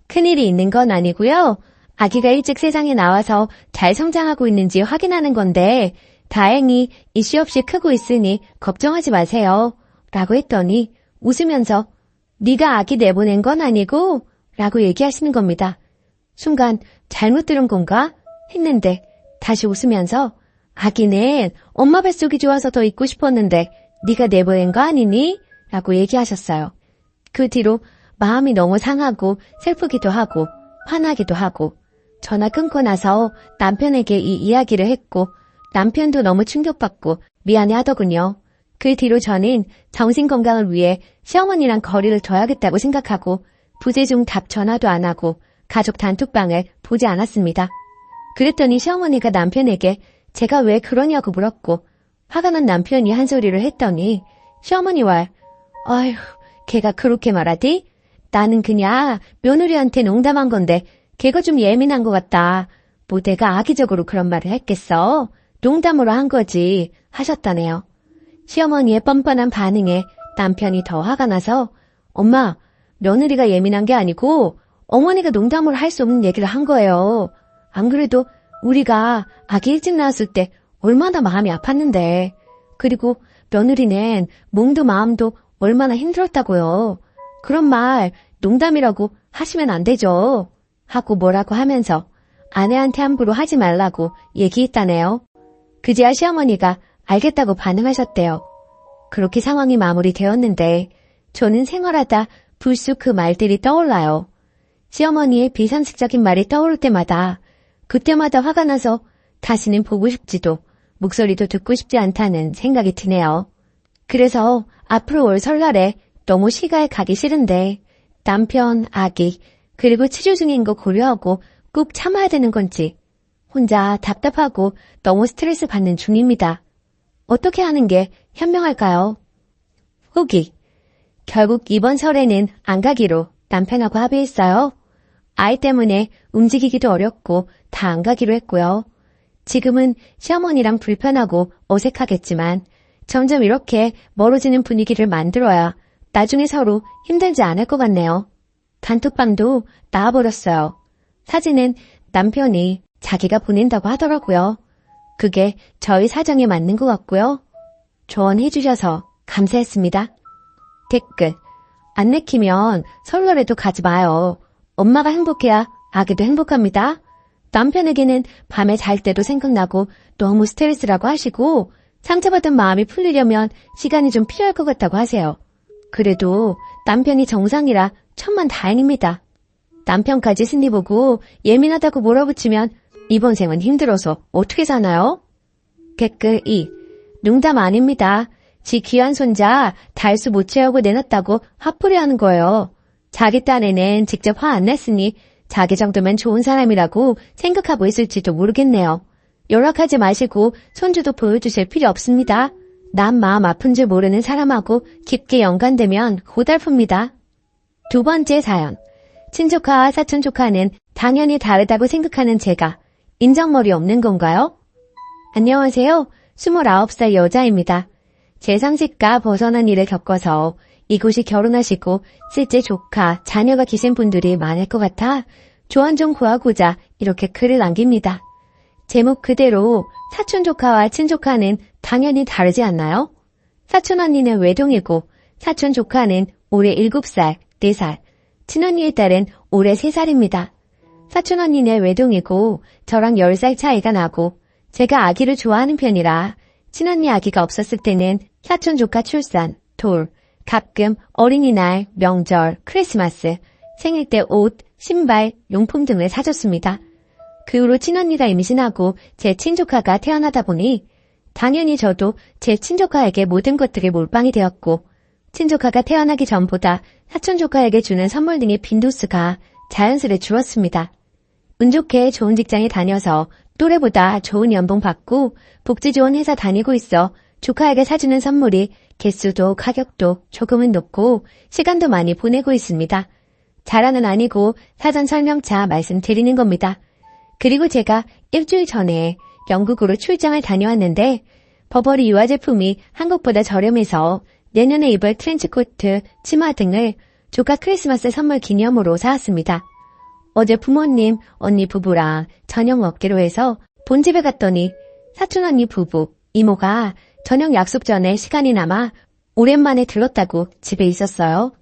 큰일이 있는 건 아니고요. 아기가 일찍 세상에 나와서 잘 성장하고 있는지 확인하는 건데 다행히 이슈 없이 크고 있으니 걱정하지 마세요. 라고 했더니 웃으면서 네가 아기 내보낸 건 아니고? 라고 얘기하시는 겁니다. 순간 잘못 들은 건가? 했는데 다시 웃으면서 아기는 엄마 뱃속이 좋아서 더 있고 싶었는데 네가 내보낸 거 아니니? 라고 얘기하셨어요. 그 뒤로 마음이 너무 상하고 슬프기도 하고 화나기도 하고 전화 끊고 나서 남편에게 이 이야기를 했고 남편도 너무 충격받고 미안해 하더군요. 그 뒤로 저는 정신건강을 위해 시어머니랑 거리를 둬야겠다고 생각하고 부재중 답 전화도 안 하고 가족 단톡방을 보지 않았습니다. 그랬더니 시어머니가 남편에게 제가 왜 그러냐고 물었고 화가 난 남편이 한 소리를 했더니 시어머니 말 아휴 걔가 그렇게 말하디? 나는 그냥 며느리한테 농담한 건데 걔가 좀 예민한 것 같다. 뭐 내가 악의적으로 그런 말을 했겠어? 농담으로 한 거지 하셨다네요. 시어머니의 뻔뻔한 반응에 남편이 더 화가 나서 엄마 며느리가 예민한 게 아니고 어머니가 농담으로 할 수 없는 얘기를 한 거예요. 안 그래도 우리가 아기 일찍 낳았을 때 얼마나 마음이 아팠는데 그리고 며느리는 몸도 마음도 얼마나 힘들었다고요. 그런 말 농담이라고 하시면 안 되죠. 하고 뭐라고 하면서 아내한테 함부로 하지 말라고 얘기했다네요. 그제야 시어머니가 알겠다고 반응하셨대요. 그렇게 상황이 마무리되었는데 저는 생활하다 불쑥 그 말들이 떠올라요. 시어머니의 비상식적인 말이 떠오를 때마다 그때마다 화가 나서 다시는 보고 싶지도 목소리도 듣고 싶지 않다는 생각이 드네요. 그래서 앞으로 올 설날에 너무 시가에 가기 싫은데 남편, 아기, 그리고 치료 중인 거 고려하고 꼭 참아야 되는 건지 혼자 답답하고 너무 스트레스 받는 중입니다. 어떻게 하는 게 현명할까요? 후기. 결국 이번 설에는 안 가기로 남편하고 합의했어요. 아이 때문에 움직이기도 어렵고 다 안 가기로 했고요. 지금은 시어머니랑 불편하고 어색하겠지만 점점 이렇게 멀어지는 분위기를 만들어야 나중에 서로 힘들지 않을 것 같네요. 단톡방도 나와버렸어요. 사진은 남편이 자기가 보낸다고 하더라고요. 그게 저희 사정에 맞는 것 같고요. 조언해주셔서 감사했습니다. 댓글. 안 내키면 설날에도 가지 마요. 엄마가 행복해야 아기도 행복합니다. 남편에게는 밤에 잘 때도 생각나고 너무 스트레스라고 하시고 상처받은 마음이 풀리려면 시간이 좀 필요할 것 같다고 하세요. 그래도 남편이 정상이라 천만다행입니다. 남편까지 승리 보고 예민하다고 몰아붙이면 이번 생은 힘들어서 어떻게 사나요? 댓글 2. 농담 아닙니다. 지 귀한 손자 달수 못 채우고 내놨다고 화풀이하는 거예요. 자기 딴에는 직접 화 안 냈으니 자기 정도면 좋은 사람이라고 생각하고 있을지도 모르겠네요. 연락하지 마시고 손주도 보여주실 필요 없습니다. 남 마음 아픈 줄 모르는 사람하고 깊게 연관되면 고달픕니다. 2번째 사연. 친조카와 사촌조카는 당연히 다르다고 생각하는 제가 인정머리 없는 건가요? 안녕하세요. 29살 여자입니다. 제 상식과 벗어난 일을 겪어서 이곳이 결혼하시고 실제 조카, 자녀가 계신 분들이 많을 것 같아 조언 좀 구하고자 이렇게 글을 남깁니다. 제목 그대로 사촌 조카와 친조카는 당연히 다르지 않나요? 사촌 언니는 외동이고 사촌 조카는 올해 7살, 4살, 친언니의 딸은 올해 3살입니다. 사촌 언니는 외동이고 저랑 10살 차이가 나고 제가 아기를 좋아하는 편이라 친언니 아기가 없었을 때는 사촌 조카 출산, 돌, 가끔 어린이날, 명절, 크리스마스, 생일 때 옷, 신발, 용품 등을 사줬습니다. 그 후로 친언니가 임신하고 제 친조카가 태어나다 보니 당연히 저도 제 친조카에게 모든 것들이 몰빵이 되었고 친조카가 태어나기 전보다 사촌조카에게 주는 선물 등의 빈도수가 자연스레 줄었습니다. 운 좋게 좋은 직장에 다녀서 또래보다 좋은 연봉 받고 복지 좋은 회사 다니고 있어 조카에게 사주는 선물이 개수도 가격도 조금은 높고 시간도 많이 보내고 있습니다. 자랑은 아니고 사전 설명차 말씀드리는 겁니다. 그리고 제가 일주일 전에 영국으로 출장을 다녀왔는데 버버리 유아 제품이 한국보다 저렴해서 내년에 입을 트렌치코트, 치마 등을 조카 크리스마스 선물 기념으로 사왔습니다. 어제 부모님, 언니 부부랑 저녁 먹기로 해서 본집에 갔더니 사촌언니 부부, 이모가 저녁 약속 전에 시간이 남아 오랜만에 들렀다고 집에 있었어요.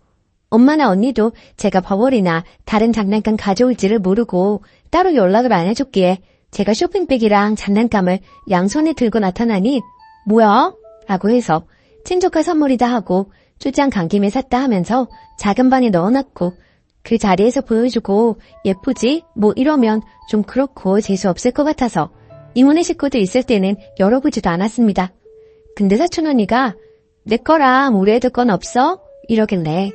엄마나 언니도 제가 버버리나 다른 장난감 가져올지를 모르고 따로 연락을 안 해줬기에 제가 쇼핑백이랑 장난감을 양손에 들고 나타나니 뭐야? 라고 해서 친조카 선물이다 하고 출장 간 김에 샀다 하면서 작은 방에 넣어놨고 그 자리에서 보여주고 예쁘지? 뭐 이러면 좀 그렇고 재수없을 것 같아서 이모네 식구들 있을 때는 열어보지도 않았습니다. 근데 사촌언니가 내 거랑 우리 애들 건 없어? 이러길래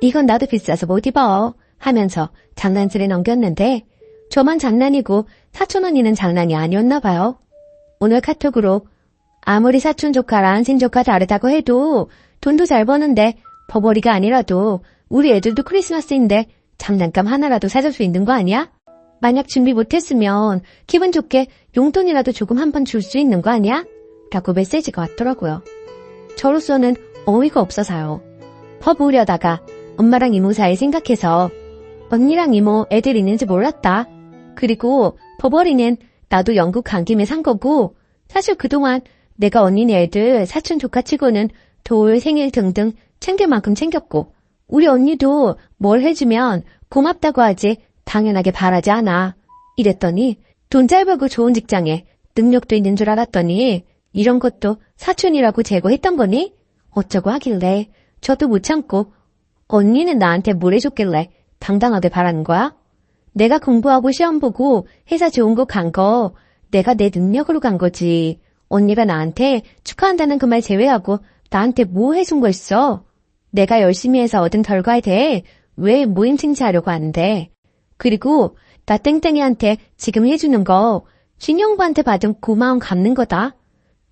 이건 나도 비싸서 못 입어 하면서 장난질에 넘겼는데 저만 장난이고 사촌언니는 장난이 아니었나 봐요. 오늘 카톡으로 아무리 사촌 조카랑 친조카 다르다고 해도 돈도 잘 버는데 버버리가 아니라도 우리 애들도 크리스마스인데 장난감 하나라도 사줄 수 있는 거 아니야? 만약 준비 못했으면 기분 좋게 용돈이라도 조금 한 번 줄 수 있는 거 아니야? 라고 메시지가 왔더라고요. 저로서는 어이가 없어서요. 퍼부으려다가 엄마랑 이모 사이 생각해서 언니랑 이모 애들 있는지 몰랐다. 그리고 버버리는 나도 영국 간 김에 산 거고 사실 그동안 내가 언니네 애들 사촌 조카 치고는 돌, 생일 등등 챙길 만큼 챙겼고 우리 언니도 뭘 해주면 고맙다고 하지 당연하게 바라지 않아. 이랬더니 돈 잘 벌고 좋은 직장에 능력도 있는 줄 알았더니 이런 것도 사촌이라고 제거했던 거니? 어쩌고 하길래 저도 못 참고 언니는 나한테 뭘 해줬길래 당당하게 바라는 거야? 내가 공부하고 시험 보고 회사 좋은 곳 간 거 내가 내 능력으로 간 거지. 언니가 나한테 축하한다는 그 말 제외하고 나한테 뭐 해준 거 있어? 내가 열심히 해서 얻은 결과에 대해 왜 모임 칭찬하려고 하는데. 그리고 나 땡땡이한테 지금 해주는 거 신영부한테 받은 고마움 갚는 거다.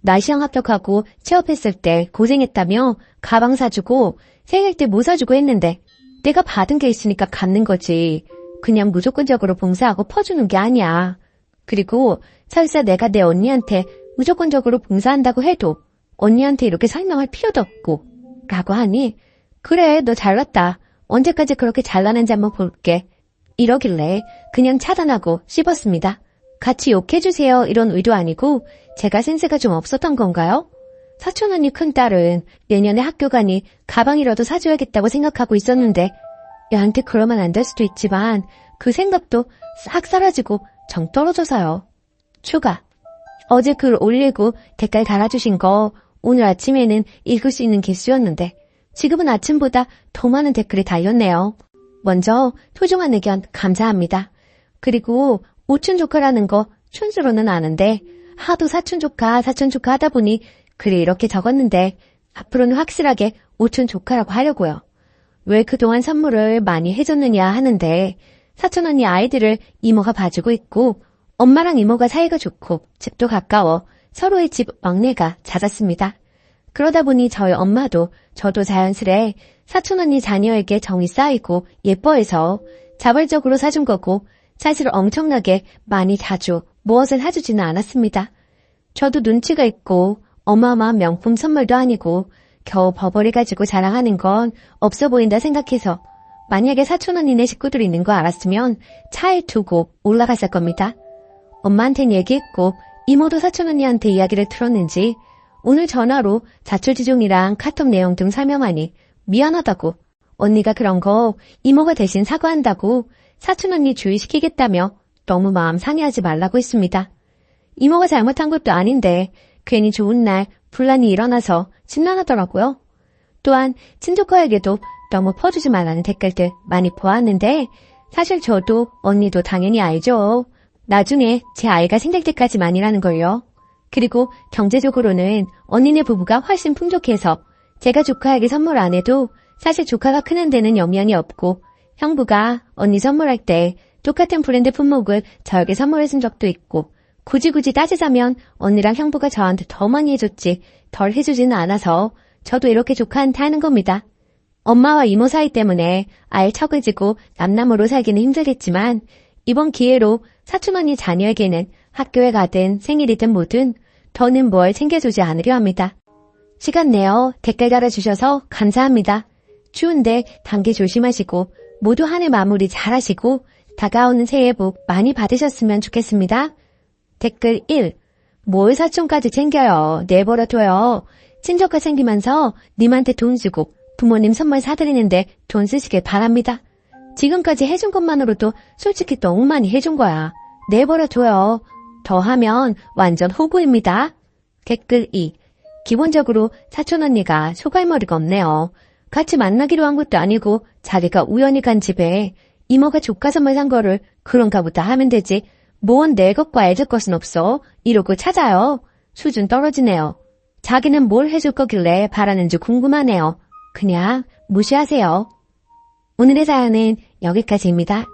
나 시험 합격하고 취업했을 때 고생했다며 가방 사주고 생일 때 뭐 사주고 했는데 내가 받은 게 있으니까 갚는 거지. 그냥 무조건적으로 봉사하고 퍼주는 게 아니야. 그리고 설사 내가 내 언니한테 무조건적으로 봉사한다고 해도 언니한테 이렇게 설명할 필요도 없고 라고 하니 그래 너 잘났다. 언제까지 그렇게 잘나는지 한번 볼게. 이러길래 그냥 차단하고 씹었습니다. 같이 욕해주세요 이런 의도 아니고 제가 센스가 좀 없었던 건가요? 사촌언니 큰딸은 내년에 학교 가니 가방이라도 사줘야겠다고 생각하고 있었는데 얘한테 그러면 안 될 수도 있지만 그 생각도 싹 사라지고 정 떨어져서요. 추가. 어제 글 올리고 댓글 달아주신 거 오늘 아침에는 읽을 수 있는 개수였는데 지금은 아침보다 더 많은 댓글이 달렸네요. 먼저 소중한 의견 감사합니다. 그리고 오춘조카라는 거 촌스로는 아는데 하도 사촌조카 사촌조카 하다 보니 글이 이렇게 적었는데 앞으로는 확실하게 오춘조카라고 하려고요. 왜 그동안 선물을 많이 해줬느냐 하는데 사촌언니 아이들을 이모가 봐주고 있고 엄마랑 이모가 사이가 좋고 집도 가까워 서로의 집 막내가 잦았습니다. 그러다 보니 저희 엄마도 저도 자연스레 사촌언니 자녀에게 정이 쌓이고 예뻐해서 자발적으로 사준 거고 사실 엄청나게 많이 자주 무엇을 사주지는 않았습니다. 저도 눈치가 있고 어마어마한 명품 선물도 아니고 겨우 버버리 가지고 자랑하는 건 없어 보인다 생각해서 만약에 사촌언니네 식구들이 있는 거 알았으면 차에 두고 올라갔을 겁니다. 엄마한텐 얘기했고 이모도 사촌언니한테 이야기를 들었는지 오늘 전화로 자초지종이랑 카톡 내용 등 설명하니 미안하다고 언니가 그런 거 이모가 대신 사과한다고 사촌언니 주의시키겠다며 너무 마음 상해하지 말라고 했습니다. 이모가 잘못한 것도 아닌데 괜히 좋은 날 분란이 일어나서 심란하더라고요. 또한 친조카에게도 너무 퍼주지 말라는 댓글들 많이 보았는데 사실 저도 언니도 당연히 알죠. 나중에 제 아이가 생길 때까지만이라는 걸요. 그리고 경제적으로는 언니네 부부가 훨씬 풍족해서 제가 조카에게 선물 안 해도 사실 조카가 크는 데는 영향이 없고 형부가 언니 선물할 때 똑같은 브랜드 품목을 저에게 선물해준 적도 있고 굳이 따지자면 언니랑 형부가 저한테 더 많이 해줬지 덜 해주지는 않아서 저도 이렇게 조카한테 하는 겁니다. 엄마와 이모 사이 때문에 아예 척을 지고 남남으로 살기는 힘들겠지만 이번 기회로 사촌 언니 자녀에게는 학교에 가든 생일이든 뭐든 더는 뭘 챙겨주지 않으려 합니다. 시간 내어 댓글 달아주셔서 감사합니다. 추운데 감기 조심하시고 모두 한 해 마무리 잘하시고 다가오는 새해 복 많이 받으셨으면 좋겠습니다. 댓글 1. 뭘 사촌까지 챙겨요. 내버려둬요. 친척가 생기면서 님한테 돈 주고 부모님 선물 사드리는데 돈 쓰시길 바랍니다. 지금까지 해준 것만으로도 솔직히 너무 많이 해준 거야. 내버려둬요. 더 하면 완전 호구입니다. 댓글 2. 기본적으로 사촌 언니가 소갈머리가 없네요. 같이 만나기로 한 것도 아니고 자기가 우연히 간 집에 이모가 조카 선물 산 거를 그런가 보다 하면 되지. 뭔 내 것과 애들 것은 없어. 이러고 찾아요. 수준 떨어지네요. 자기는 뭘 해줄 거길래 바라는지 궁금하네요. 그냥 무시하세요. 오늘의 사연은 여기까지입니다.